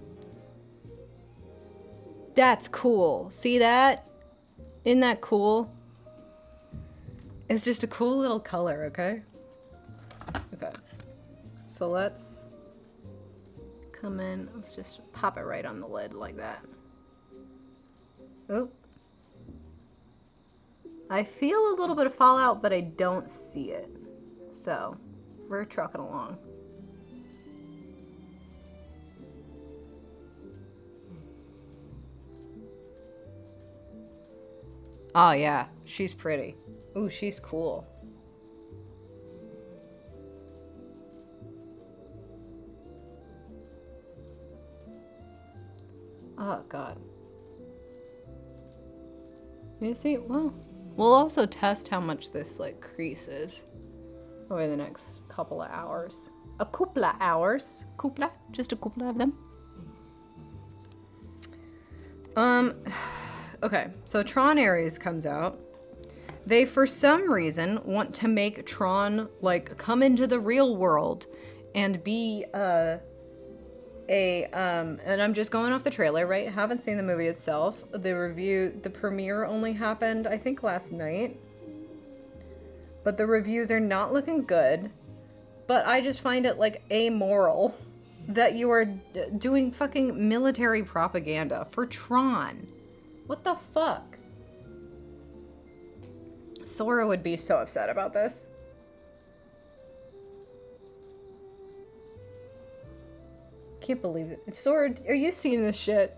That's cool. See that? Isn't that cool? It's just a cool little color, okay? Okay. So let's come in. Let's just pop it right on the lid like that. Oop. I feel a little bit of fallout, but I don't see it. So, we're trucking along. Oh yeah, she's pretty. Ooh, she's cool. Oh god. You see, well, we'll also test how much this like creases over the next couple of hours. A couple of hours. Couple, just a couple of them. Okay, so Tron Ares comes out. They, for some reason, want to make Tron, like, come into the real world and be, and I'm just going off the trailer, right? Haven't seen the movie itself. The premiere only happened, I think, last night. But the reviews are not looking good. But I just find it, like, amoral that you are doing fucking military propaganda for Tron. What the fuck? Sora would be so upset about this. Can't believe it. Sora, are you seeing this shit?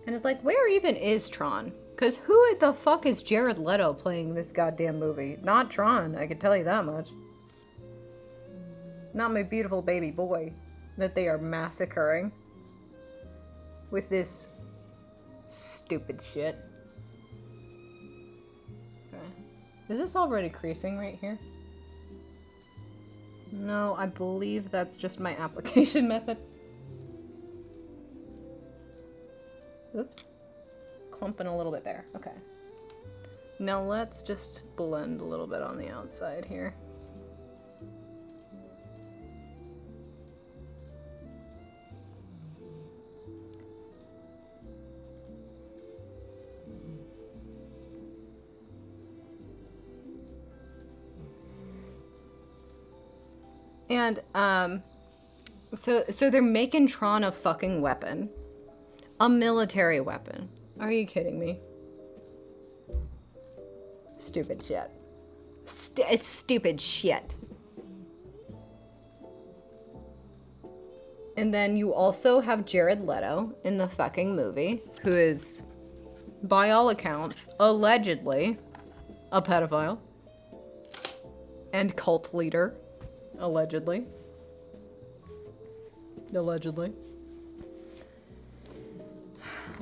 And it's like, where even is Tron? Because who the fuck is Jared Leto playing this goddamn movie? Not Tron, I can tell you that much. Not my beautiful baby boy that they are massacring with this stupid shit. Okay. Is this already creasing right here? No, I believe that's just my application method. Oops. Clumping a little bit there. Okay. Now let's just blend a little bit on the outside here. And, so they're making Tron a fucking weapon. A military weapon. Are you kidding me? Stupid shit. It's stupid shit. And then you also have Jared Leto in the fucking movie, who is, by all accounts, allegedly a pedophile and cult leader. Allegedly. Allegedly.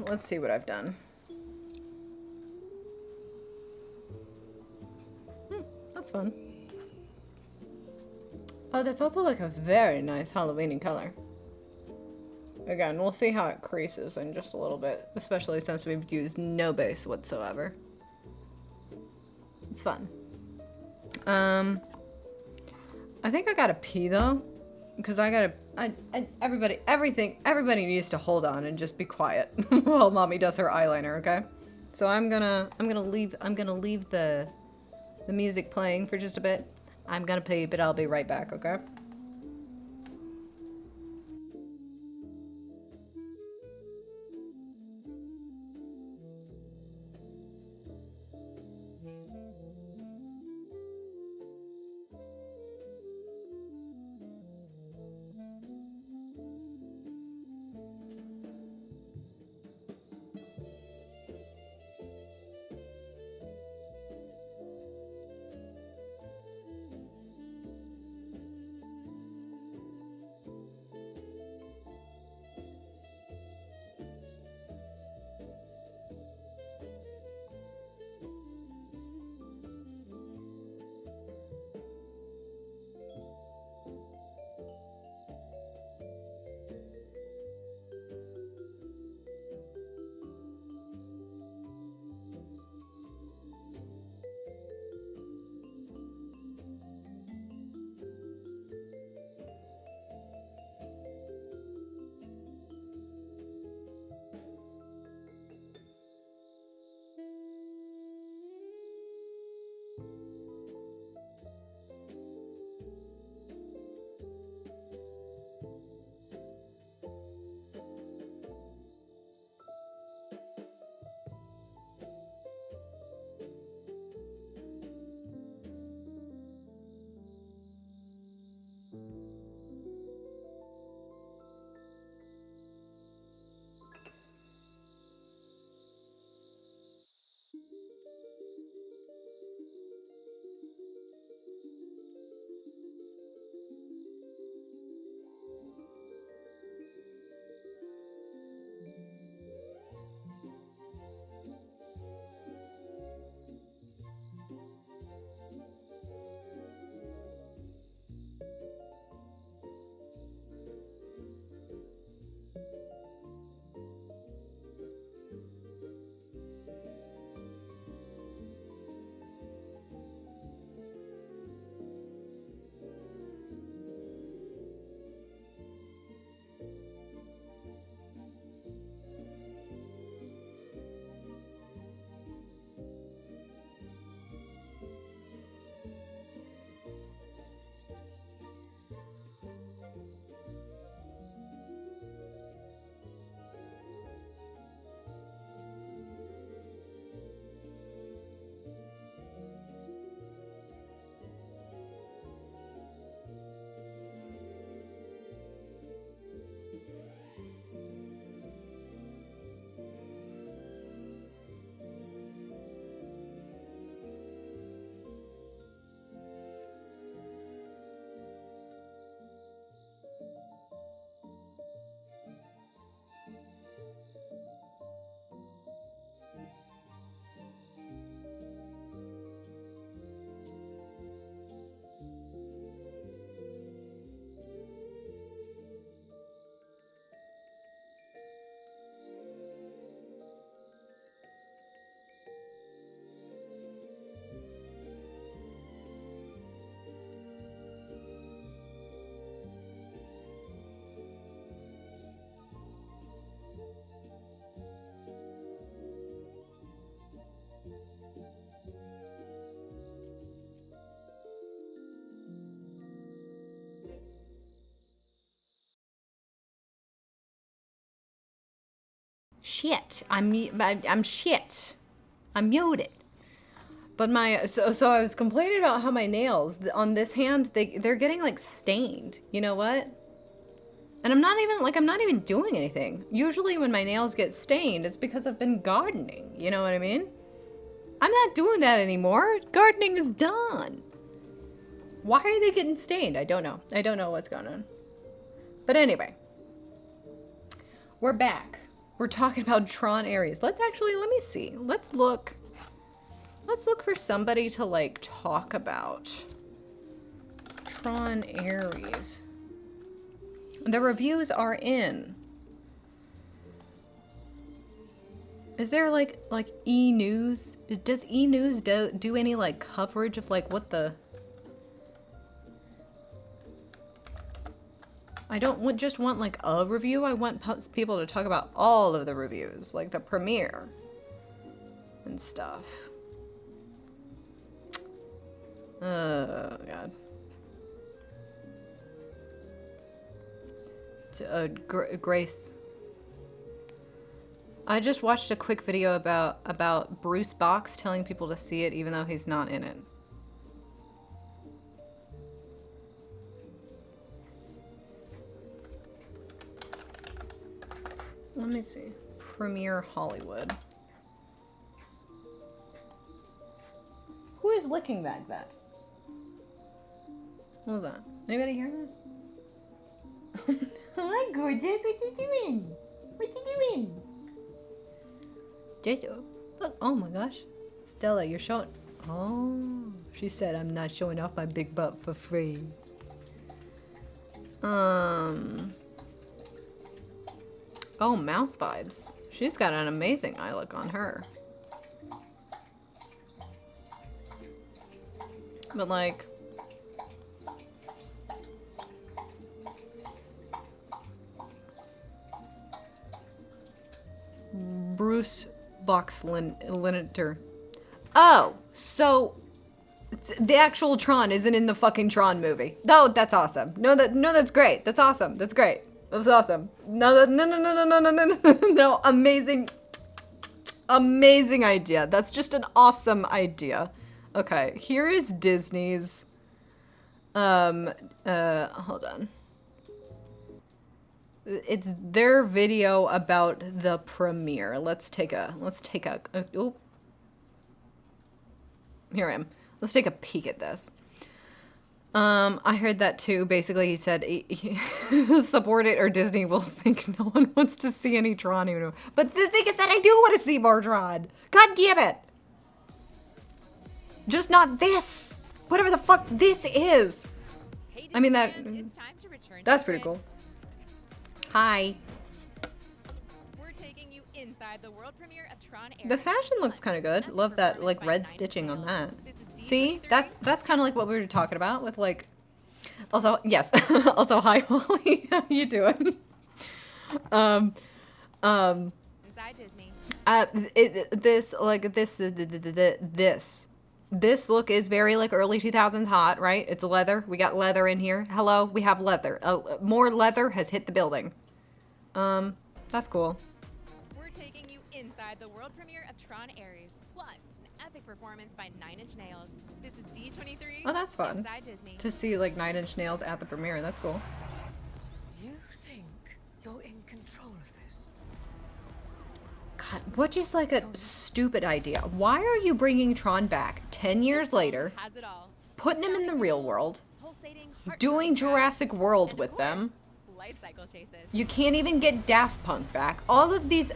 Let's see what I've done. That's fun. Oh, that's also like a very nice Halloween-y color. Again, we'll see how it creases in just a little bit, especially since we've used no base whatsoever. It's fun. I think I gotta pee though, because everybody needs to hold on and just be quiet while mommy does her eyeliner, okay? So I'm gonna leave the music playing for just a bit. I'm gonna pee, but I'll be right back, okay? shit. I'm shit. I'm muted. But so I was complaining about how my nails on this hand, they're getting like stained. You know what? And I'm not even doing anything. Usually when my nails get stained, it's because I've been gardening. You know what I mean? I'm not doing that anymore. Gardening is done. Why are they getting stained? I don't know. I don't know what's going on. But anyway, we're back. We're talking about Tron Ares. Let me see. Let's look for somebody to like talk about Tron Ares. The reviews are in. Is there like E-News? Does E-News do any like coverage of like what the... I don't just want like a review. I want people to talk about all of the reviews, like the premiere and stuff. Oh God. Grace. I just watched a quick video about Bruce Box telling people to see it even though he's not in it. Let me see. Premiere Hollywood. Who is licking back that? What was that? Anybody hear that? Hi, gorgeous. What you doing? What you doing? Jason. Oh my gosh. Stella, you're showing. Oh, she said I'm not showing off my big butt for free. Oh, Mouse Vibes. She's got an amazing eye look on her. But like... Bruce Boxleiter. Oh, so the actual Tron isn't in the fucking Tron movie. No, that's awesome. No, that's great. That's awesome. That's great. That's awesome. No, amazing idea. That's just an awesome idea. Okay, here is Disney's. Hold on. It's their video about the premiere. Let's take a oh. Here I am. Let's take a peek at this. I heard that too. Basically, he said, support it or Disney will think no one wants to see any Tron anymore. But the thing is that I do want to see more Tron. God damn it. Just not this. Whatever the fuck this is. I mean, that's pretty cool. Hi. We're taking you inside the world premiere of Tron Ares. The fashion looks kind of good. Love that like red stitching on that. See, that's kind of like what we were talking about with like. Also, yes. Also, hi Holly. How you doing? Inside Disney. This look is very like early 2000s hot, right? It's leather. We got leather in here. Hello, we have leather. More leather has hit the building. That's cool. We're taking you inside the world premiere of Tron Ares, plus an epic performance by 9 Inch Nails. This is D23. Oh, that's fun. Inside Disney. To see like 9 Inch Nails at the premiere. That's cool. You think you're in control of this? God, what just like a stupid idea. Why are you bringing Tron back 10 years later, Has it all. putting him in the real world, Pulsating, doing heart-pounding Jurassic tracks, World and with of them? course, life cycle chases. You can't even get Daft Punk back. All of these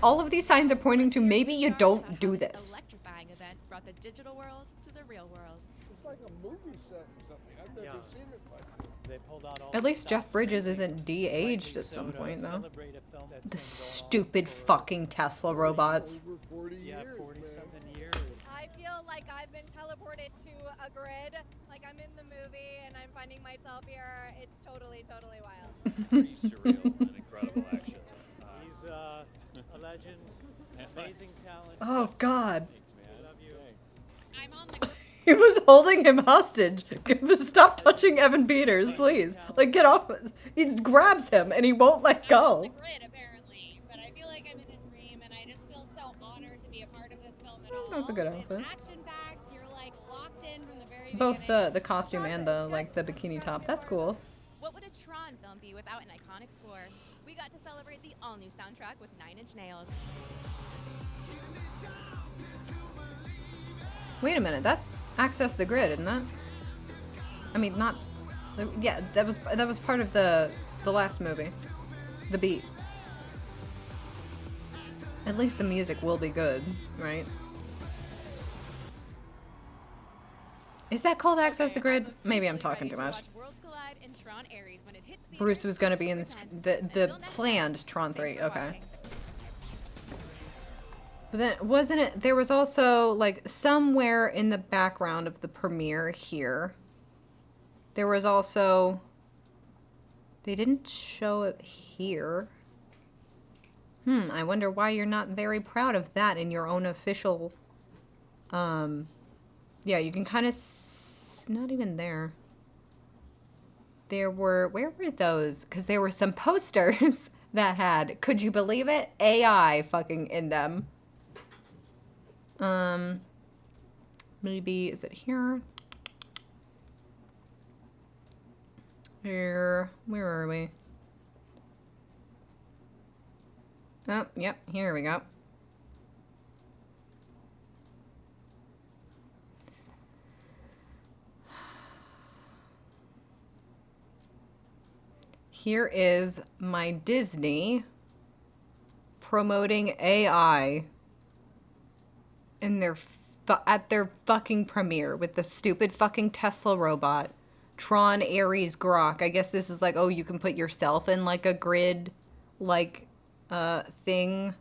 signs are pointing to maybe you don't do this. Electrifying event brought the digital world to the real world. It's like a movie set or something. I've never seen it like They pulled out all At the least Jeff stops Bridges and isn't de-aged at so some to point, though. celebrate a film that's The been stupid going on fucking Tesla robots. over 40 yeah, years. 40-something years. I feel like I've been teleported to a grid, like I'm in the movie and I'm finding myself here. It's totally, totally wild. Pretty surreal and incredible action. He's a legend, amazing talent. Oh, God. Thanks, man. I love you. I'm on the He was holding him hostage. Stop touching Evan Peters, please. Like, get off. He grabs him and he won't let go. grid apparently, but I feel like I'm in a dream and I just how honored to be a part of this film at all. That's a good outfit. It's action-packed. You're like locked in from the very Both beginning. the costume and the bikini top. That's cool. What would a Tron film be without an iconic score? We got to celebrate the all-new soundtrack with 9 Inch Nails. Wait a minute, that's Access the Grid, isn't that? I mean, not. Yeah, that was part of the last movie. The beat. At least the music will be good, right? Is that called Access the Grid? Maybe I'm talking too much. Bruce was gonna be in the planned Tron 3. Okay. But then, wasn't it, there was also, like, somewhere in the background of the premiere here, there was also, they didn't show it here. I wonder why you're not very proud of that in your own official, yeah, you can kind of, not even there. There were, where were those? Because there were some posters that had, could you believe it? AI fucking in them. Maybe, is it here? Here, where are we? Oh, yep, here we go. Here is my Disney promoting AI in their at their fucking premiere with the stupid fucking Tesla robot, Tron Ares Grok. I guess this is like, oh, you can put yourself in like a grid, like, thing.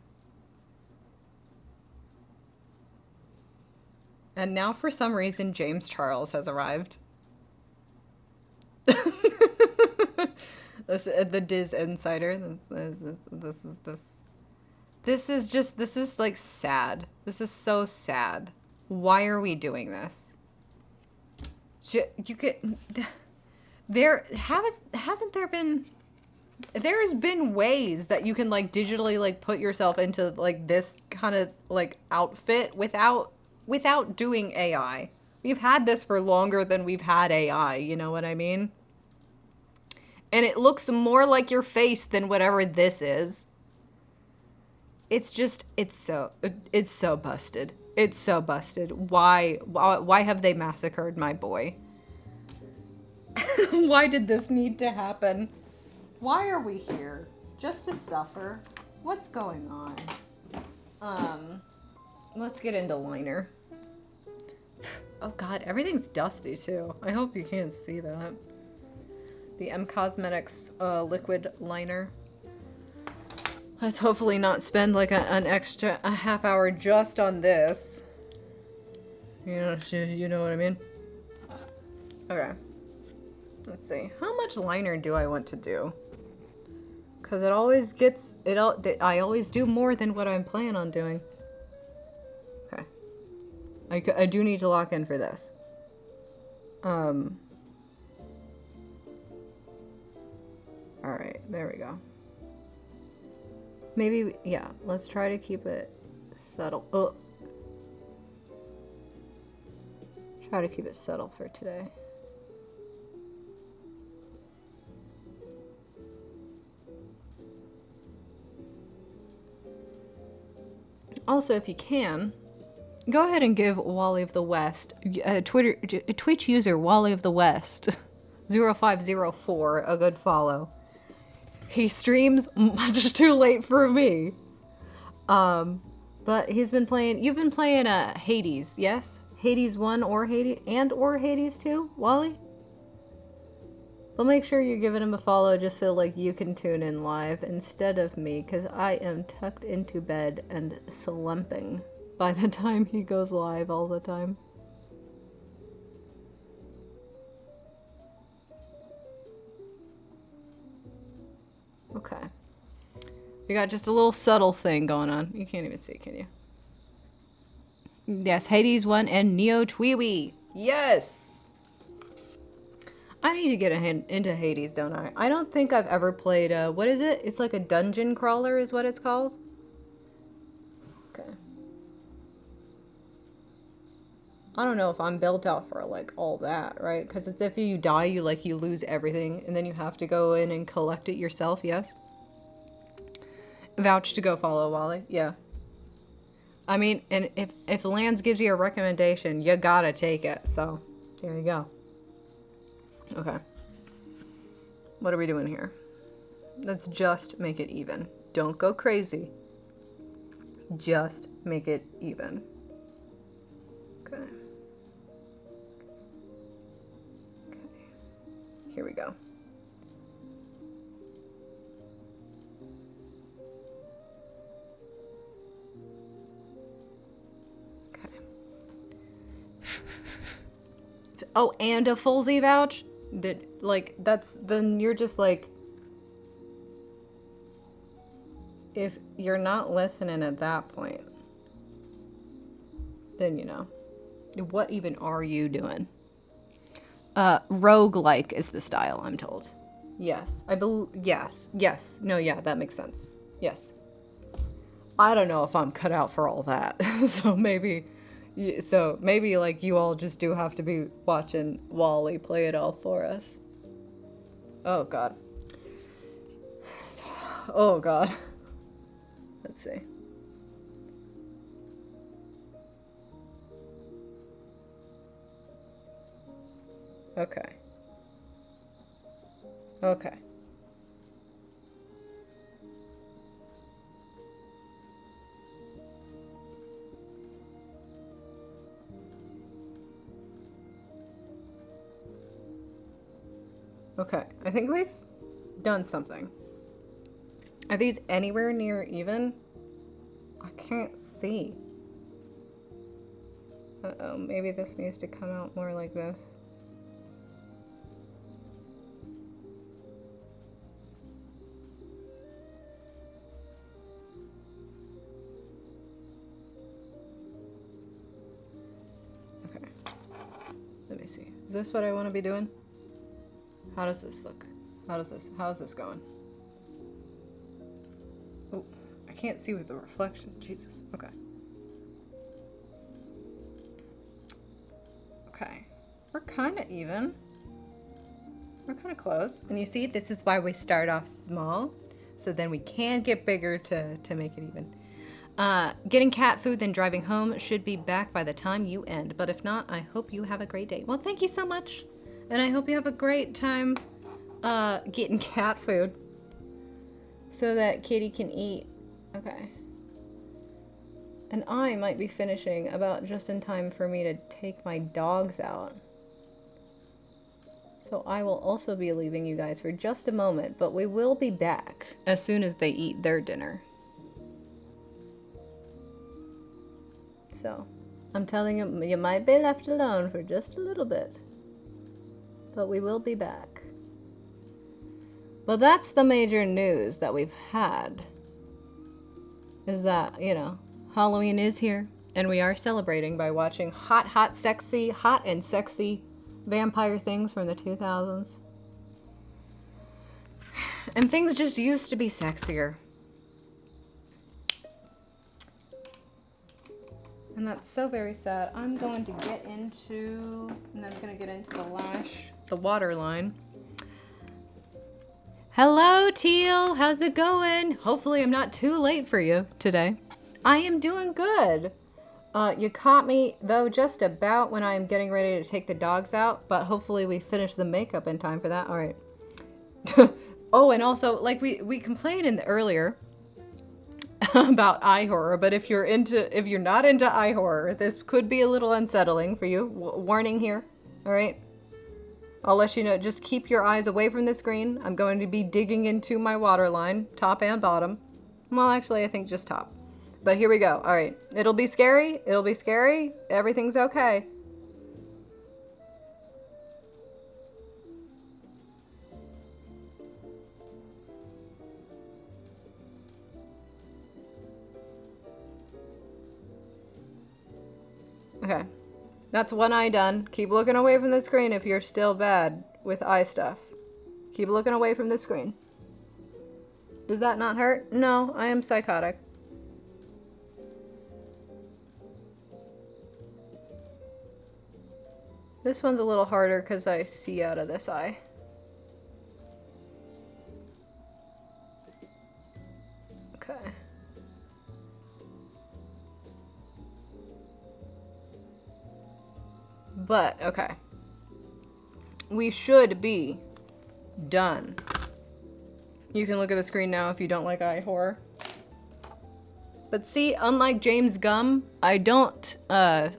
And now for some reason, James Charles has arrived. This, the Diz Insider. This is like sad. This is so sad. Why are we doing this? You could, hasn't there been, there's been ways that you can like digitally like put yourself into like this kind of like outfit without doing AI. We've had this for longer than we've had AI, you know what I mean? And it looks more like your face than whatever this is. It's just, it's so busted. It's so busted. Why have they massacred my boy? Why did this need to happen? Why are we here? Just to suffer? What's going on? Let's get into liner. Oh god, everything's dusty too. I hope you can't see that. The M Cosmetics liquid liner. Let's hopefully not spend like an extra half hour just on this. You know what I mean? Okay. Let's see. How much liner do I want to do? Because it always gets, I always do more than what I'm planning on doing. Okay. I do need to lock in for this. Alright, there we go. Maybe, yeah, let's try to keep it subtle. Oh. Try to keep it subtle for today. Also, if you can, go ahead and give Wally of the West, Twitch user Wally of the West 0504 a good follow. He streams much too late for me. But he's been playing, you've been playing Hades, yes? Hades 1 or Hades or Hades 2, Wally? But make sure you're giving him a follow just so like you can tune in live instead of me, because I am tucked into bed and slumping by the time he goes live all the time. Okay. We got just a little subtle thing going on. You can't even see, can you? Yes, Hades 1 and Neo Tweewee. Yes! I need to get into Hades, don't I? I don't think I've ever played, what is it? It's like a dungeon crawler is what it's called? Okay. I don't know if I'm built out for like all that, right? Because it's if you die, you lose everything, and then you have to go in and collect it yourself. Yes. Vouch to go follow Wally. Yeah. I mean, and if Lands gives you a recommendation, you gotta take it. So there you go. Okay. What are we doing here? Let's just make it even. Don't go crazy. Just make it even. Okay. Okay. Here we go. Okay. Oh, and a full Z vouch? Then you're just like, if you're not listening at that point, then you know. What even are you doing? Roguelike is the style, I'm told. Yes. Yes. No, yeah, that makes sense. Yes. I don't know if I'm cut out for all that. So maybe like you all just do have to be watching Wally play it all for us. Oh god. Oh god. Let's see. Okay. Okay. Okay, I think we've done something. Are these anywhere near even? I can't see. Uh-oh, maybe this needs to come out more like this. Okay. Let me see. Is this what I want to be doing? How does this look? How is this going? Oh, I can't see with the reflection. Jesus. Okay. Okay. We're kind of even. We're kind of close. And you see, this is why we start off small. So then we can get bigger to make it even. Getting cat food, then driving home. Should be back by the time you end. But if not, I hope you have a great day. Well, thank you so much. And I hope you have a great time getting cat food. So that Kitty can eat. Okay. And I might be finishing about just in time for me to take my dogs out. So I will also be leaving you guys for just a moment, but we will be back as soon as they eat their dinner. So, I'm telling you, you might be left alone for just a little bit. But we will be back. Well, that's the major news that we've had. Is that, you know, Halloween is here. And we are celebrating by watching hot and sexy vampire things from the 2000s. And things just used to be sexier. And that's so very sad. I'm going to get into, and I'm going to get into the water line. Hello, Teal. How's it going? Hopefully I'm not too late for you today. I am doing good. You caught me, though, just about when I'm getting ready to take the dogs out, but hopefully we finish the makeup in time for that. All right. Oh, and also, like we complained earlier about eye horror, but if you're not into eye horror, this could be a little unsettling for you. Warning here. All right. I'll let you know. Just keep your eyes away from the screen. I'm going to be digging into my water line, top and bottom. Well, actually, I think just top. But here we go. All right. It'll be scary. It'll be scary. Everything's okay. Okay. That's one eye done. Keep looking away from the screen if you're still bad with eye stuff. Keep looking away from the screen. Does that not hurt? No, I am psychotic. This one's a little harder because I see out of this eye. Okay. But, okay. We should be done. You can look at the screen now if you don't like eye horror. But see, unlike James Gum, I don't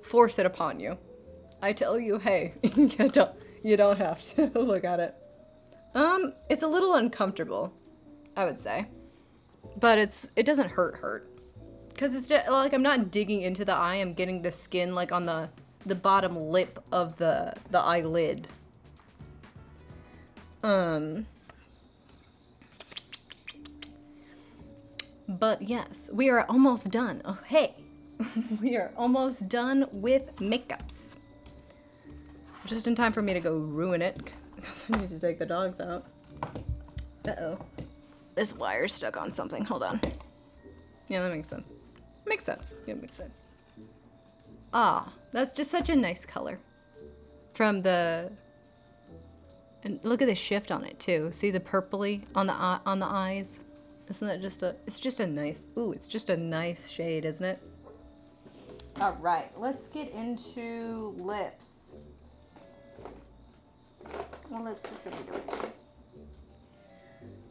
force it upon you. I tell you, hey, you don't have to look at it. It's a little uncomfortable, I would say. But it doesn't hurt. Cause it's just, like, I'm not digging into the eye, I'm getting the skin like on the bottom lip of the eyelid. But yes, we are almost done. Oh, hey. We are almost done with makeups. Just in time for me to go ruin it, because I need to take the dogs out. Uh-oh. This wire's stuck on something. Hold on. Yeah, that makes sense. Makes sense. Yeah, makes sense. Ah, that's just such a nice color. From the... And look at the shift on it, too. See the purpley on the eyes? Isn't that just a... It's just a nice... Ooh, it's just a nice shade, isn't it? All right, let's get into lips. What lips should we do?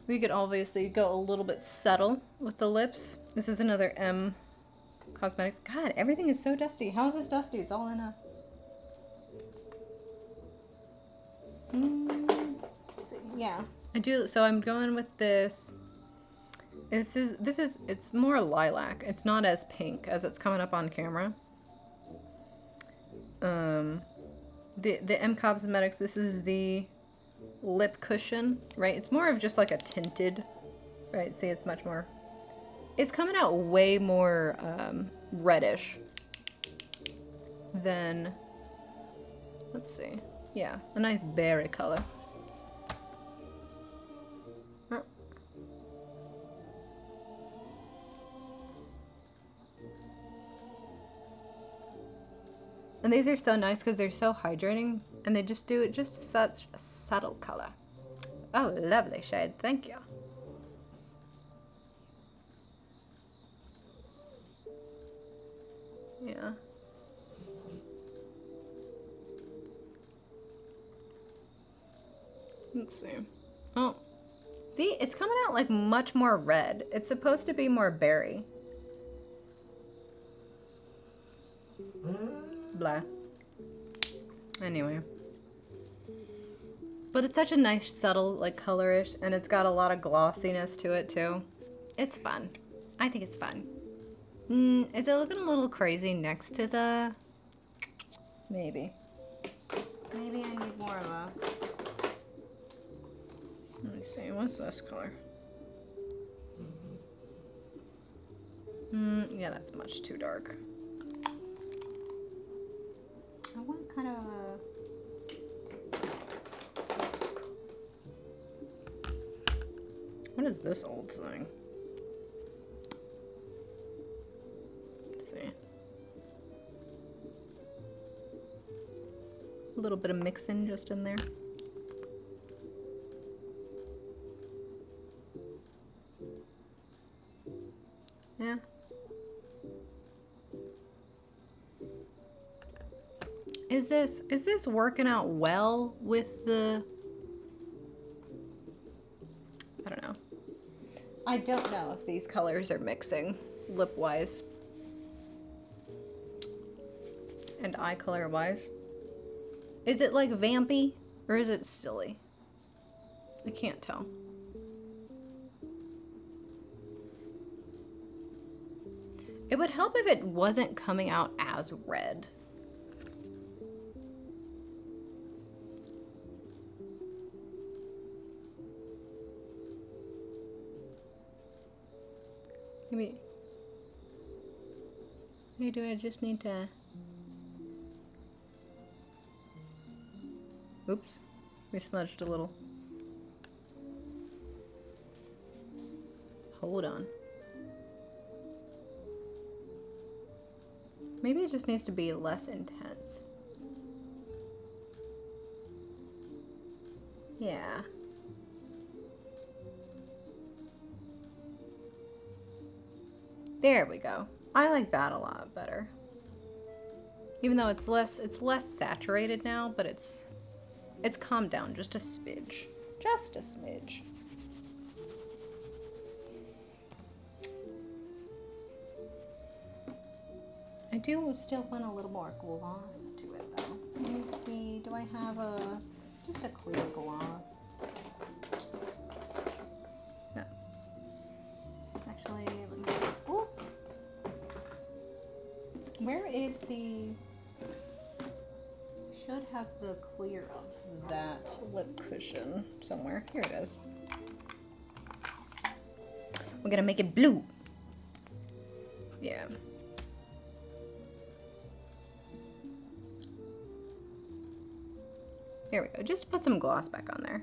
We could obviously go a little bit subtle with the lips. This is another M Cosmetics. God, everything is so dusty. How is this dusty? It's all in a... Let's see. Yeah, I do. So I'm going with this. It's more lilac. It's not as pink as it's coming up on camera. The M Cosmetics, this is the lip cushion, right? It's more of just like a tinted, right? See, it's much more, it's coming out way more reddish than, let's see. Yeah, a nice berry color. And these are so nice because they're so hydrating, and they just do it just such a subtle color. Oh, lovely shade. Thank you. Yeah. Let's see. Oh. See, it's coming out like much more red. It's supposed to be more berry. Blah. Anyway. But it's such a nice, subtle, like, colorish, and it's got a lot of glossiness to it, too. It's fun. I think it's fun. Is it looking a little crazy next to the... Maybe. Maybe I need more of a... Let me see, what's this color? Yeah, that's much too dark. I want kind of a... What is this old thing? Let's see. A little bit of mixing just in there. Yeah. Is this working out well with the... I don't know. I don't know if these colors are mixing lip-wise. And eye color-wise. Is it like vampy or is it silly? I can't tell. It would help if it wasn't coming out as red. Maybe do I just need to... Oops, we smudged a little. Hold on. Maybe it just needs to be less intense. Yeah. There we go. I like that a lot better. Even though it's less saturated now, but it's calmed down just a smidge. Just a smidge. I do still want a little more gloss to it though. Let me see, do I have just a clear gloss? No. Actually, let me see. Ooh! Where is the... I should have the clear of that lip cushion somewhere. Here it is. We're gonna make it blue. Yeah. Here we go. Just put some gloss back on there.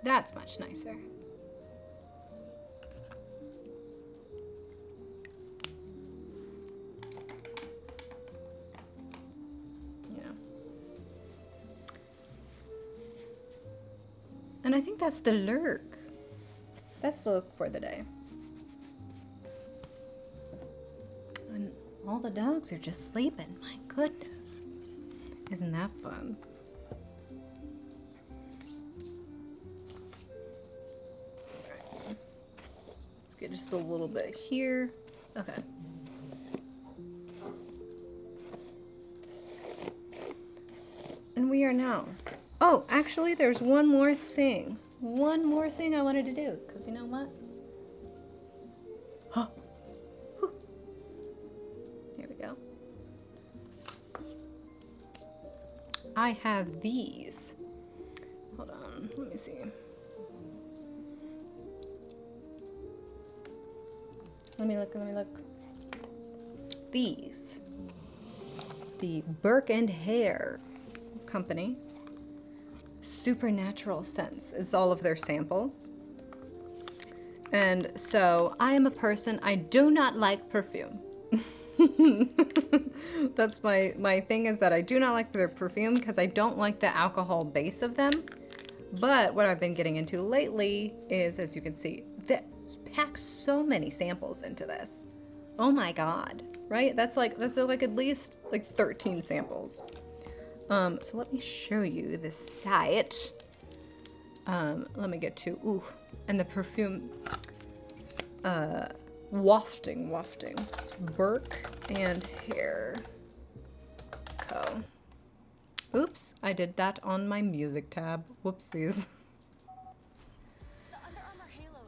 That's much nicer. Yeah. And I think that's the look. That's the look for the day. And all the dogs are just sleeping. My goodness. Isn't that fun? Alright. Let's get just a little bit here. Okay. And we are now. Oh, actually, there's one more thing. One more thing I wanted to do. Because you know what? Huh. Here we go. I have these. Hold on. Let me see. Let me look. Let me look. These. The Burke and Hare company. Supernatural Scents is all of their samples. And so I am a person, I do not like perfume. That's my thing, is that I do not like their perfume because I don't like the alcohol base of them. But what I've been getting into lately is, as you can see, that packs so many samples into this. Oh my god, right? That's like at least like 13 samples. So let me show you the site. Let me get to, ooh, and the perfume, wafting. It's Burke and Hare Co. Oops, I did that on my music tab. Whoopsies.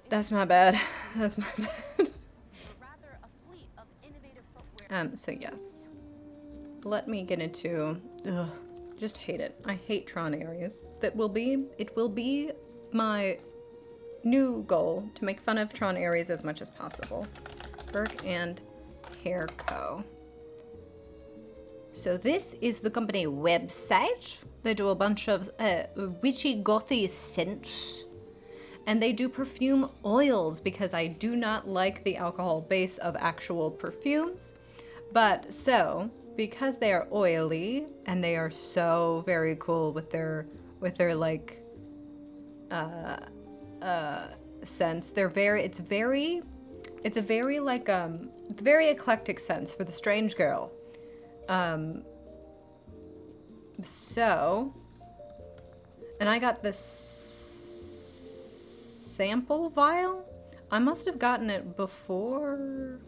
That's my bad. That's my bad. So yes. Let me get into, ugh. Just hate it. I hate Tron areas. It will be my new goal to make fun of Tron areas as much as possible. Burke and Hare Co. So this is the company website. They do a bunch of witchy gothy scents. And they do perfume oils because I do not like the alcohol base of actual perfumes. But so, because they are oily and they are so very cool with their like scents, it's a very like very eclectic sense for the strange girl. So, and I got this sample vial. I must have gotten it before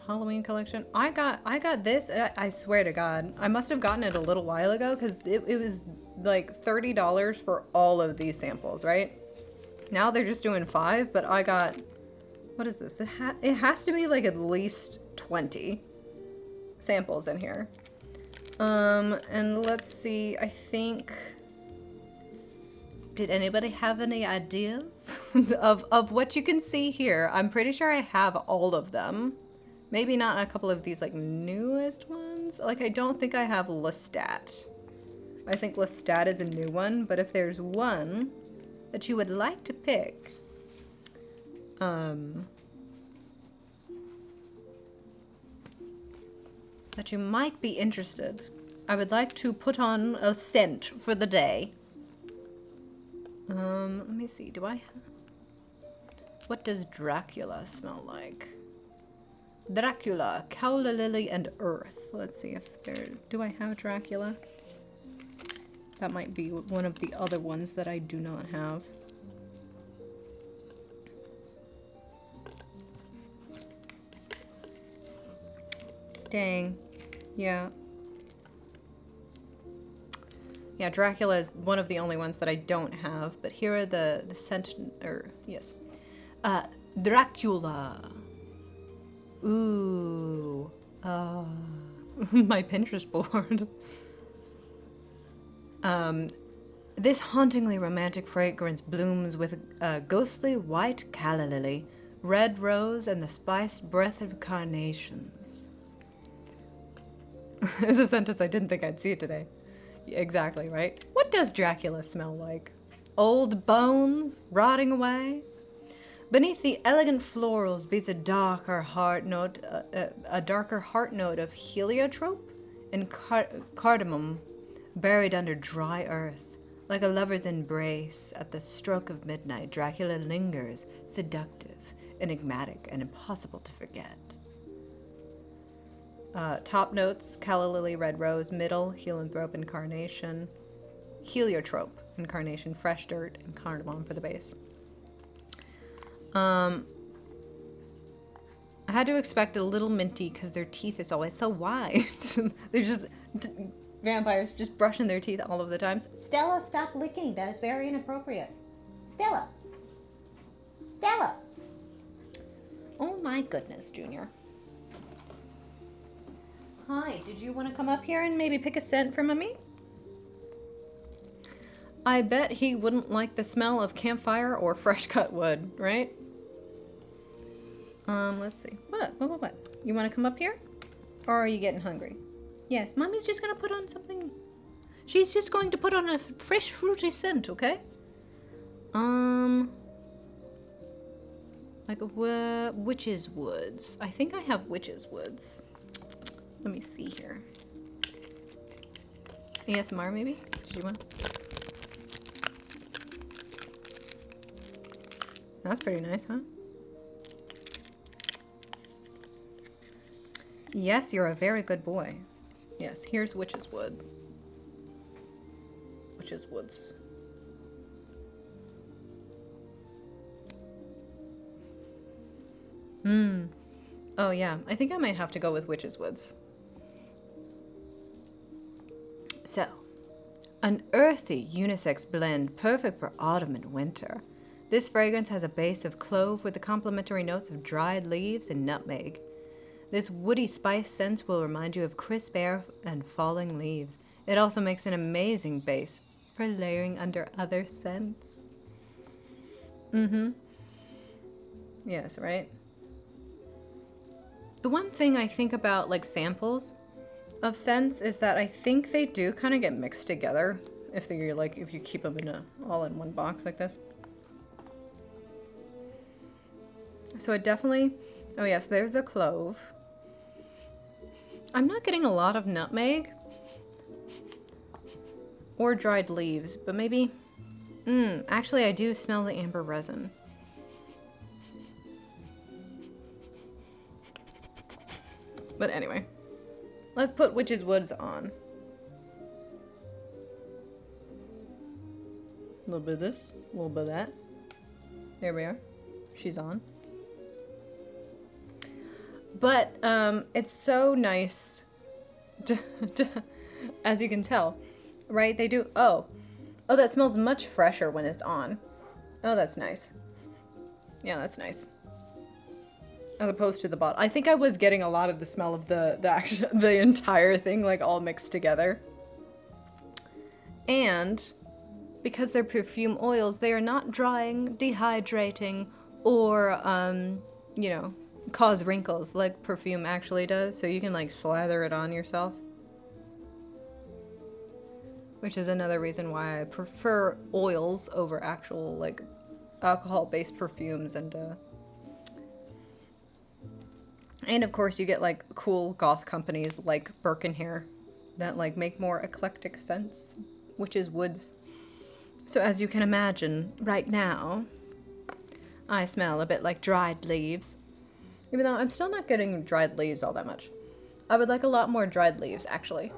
Halloween collection. I got this, and I swear to God, I must have gotten it a little while ago because it was like $30 for all of these samples, right? Now they're just doing 5, but I got, what is this? It has to be like at least 20 samples in here. And let's see, I think, did anybody have any ideas of what you can see here? I'm pretty sure I have all of them. Maybe not a couple of these like newest ones. Like I don't think I have Lestat. I think Lestat is a new one, but if there's one that you would like to pick, that you might be interested. I would like to put on a scent for the day. Let me see. Do I what does Dracula smell like? Dracula, Calla Lily, and Earth. Let's see if there... Do I have Dracula? That might be one of the other ones that I do not have. Dang. Yeah. Yeah, Dracula is one of the only ones that I don't have, but here are the scent... yes. Dracula. Ooh. My Pinterest board. This hauntingly romantic fragrance blooms with a ghostly white calla lily, red rose, and the spiced breath of carnations. It's a sentence I didn't think I'd see today. Exactly, right? What does Dracula smell like? Old bones rotting away? Beneath the elegant florals beats a darker heart note of heliotrope and cardamom, buried under dry earth. Like a lover's embrace at the stroke of midnight, Dracula lingers, seductive, enigmatic, and impossible to forget. Top notes: calla lily, red rose. Middle: heliotrope and carnation. Heliotrope and carnation, fresh dirt, and cardamom for the base. I had to expect a little minty because their teeth is always so wide. They're just vampires just brushing their teeth all of the time. Stella, stop licking. That is very inappropriate. Stella. Stella. Oh my goodness, Junior. Hi, did you want to come up here and maybe pick a scent for Mummy? I bet he wouldn't like the smell of campfire or fresh cut wood, right? Let's see. What? You want to come up here? Or are you getting hungry? Yes, Mommy's just going to put on something. She's just going to put on a fresh fruity scent, okay? Like a witch's woods. I think I have witch's woods. Let me see here. ASMR maybe? Did you want? That's pretty nice, huh? Yes, you're a very good boy. Yes, here's witch's wood. Witch's woods. Oh yeah, I think I might have to go with witch's woods. So, an earthy unisex blend perfect for autumn and winter. This fragrance has a base of clove with the complementary notes of dried leaves and nutmeg. This woody spice scent will remind you of crisp air and falling leaves. It also makes an amazing base for layering under other scents. Yes, right? The one thing I think about, like, samples of scents is that I think they do kind of get mixed together if they're, like, if you keep them in all in one box like this. So it definitely... Oh yes, there's the clove. I'm not getting a lot of nutmeg or dried leaves, but maybe... actually I do smell the amber resin. But anyway, let's put Witch's Woods on. A little bit of this, a little bit of that. There we are. She's on. But it's so nice to, as you can tell, right? They do, oh, that smells much fresher when it's on. Oh, that's nice. Yeah, that's nice. As opposed to the bottle. I think I was getting a lot of the smell of the entire thing, like, all mixed together. And because they're perfume oils, they are not drying, dehydrating, or, you know, cause wrinkles like perfume actually does, so you can, like, slather it on yourself. Which is another reason why I prefer oils over actual, like, alcohol-based perfumes and And of course you get like cool goth companies like Birkenhair that like make more eclectic scents, which is woods. So as you can imagine, right now, I smell a bit like dried leaves. Even though I'm still not getting dried leaves all that much. I would like a lot more dried leaves, actually.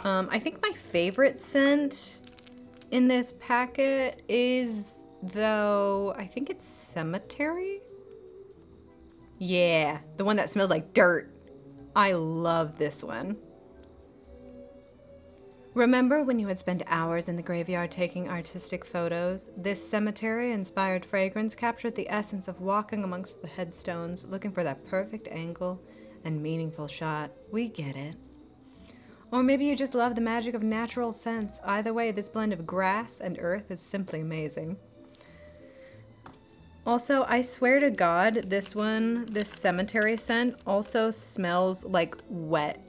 I think my favorite scent in this packet is, though, I think it's Cemetery? Yeah, the one that smells like dirt. I love this one. Remember when you would spend hours in the graveyard taking artistic photos? This cemetery-inspired fragrance captured the essence of walking amongst the headstones, looking for that perfect angle and meaningful shot. We get it. Or maybe you just love the magic of natural scents. Either way, this blend of grass and earth is simply amazing. Also, I swear to God, this cemetery scent also smells like wet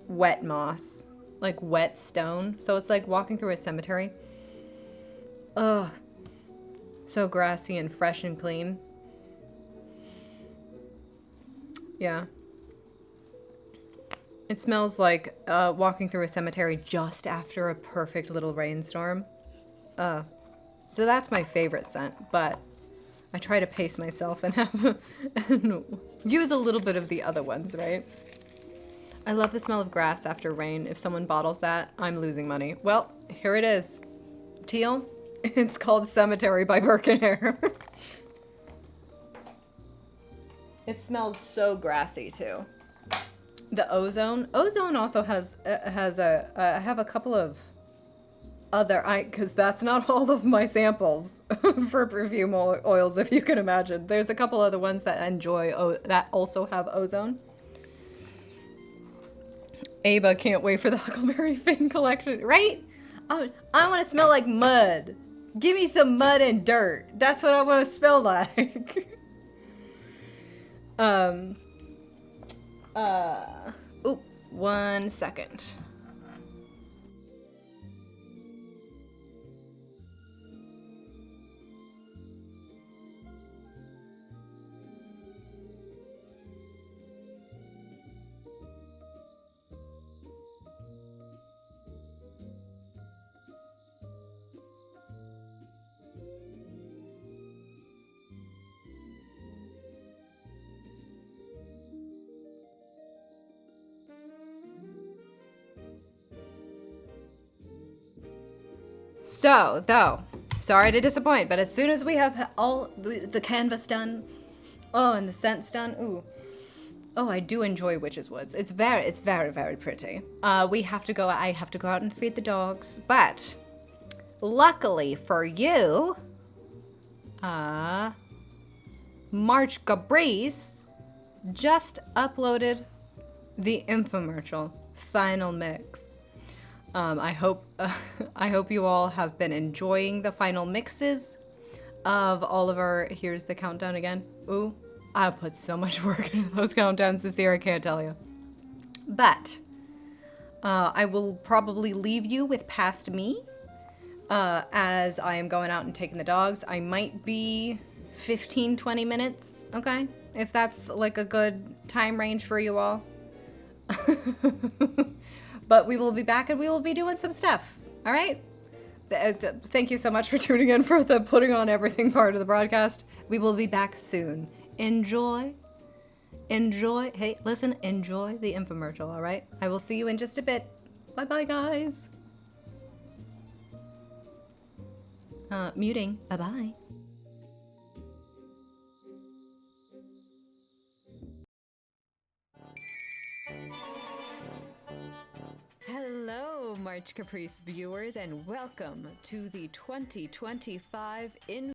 moss. Like wet stone. So it's like walking through a cemetery. Ugh. So grassy and fresh and clean. Yeah. It smells like walking through a cemetery just after a perfect little rainstorm. So that's my favorite scent, but I try to pace myself and and use a little bit of the other ones, right? I love the smell of grass after rain. If someone bottles that, I'm losing money. Well, here it is. Teal. It's called Cemetery by Birkenhair. It smells so grassy too. The Ozone. Ozone also has I have a couple of other, because that's not all of my samples for perfume oils, if you can imagine. There's a couple other ones that that also have Ozone. Ava can't wait for the Huckleberry Finn collection, right? I want to smell like mud. Give me some mud and dirt. That's what I want to smell like. Oop, 1 second. So, though, sorry to disappoint, but as soon as we have all the canvas done, oh, and the scents done, ooh. Oh, I do enjoy Witch's Woods. It's very, very pretty. I have to go out and feed the dogs, but luckily for you, March Cabrice just uploaded the infomercial final mix. I hope you all have been enjoying the final mixes of all of our, here's the countdown again. Ooh, I put so much work into those countdowns this year, I can't tell you. But I will probably leave you with Past Me as I am going out and taking the dogs. I might be 15-20 minutes, okay? If that's like a good time range for you all. But we will be back and we will be doing some stuff. All right? Thank you so much for tuning in for the putting on everything part of the broadcast. We will be back soon. Enjoy. Hey, listen, enjoy the infomercial, all right? I will see you in just a bit. Bye-bye, guys. Muting. Bye-bye. Hello, March Caprice viewers, and welcome to the 2025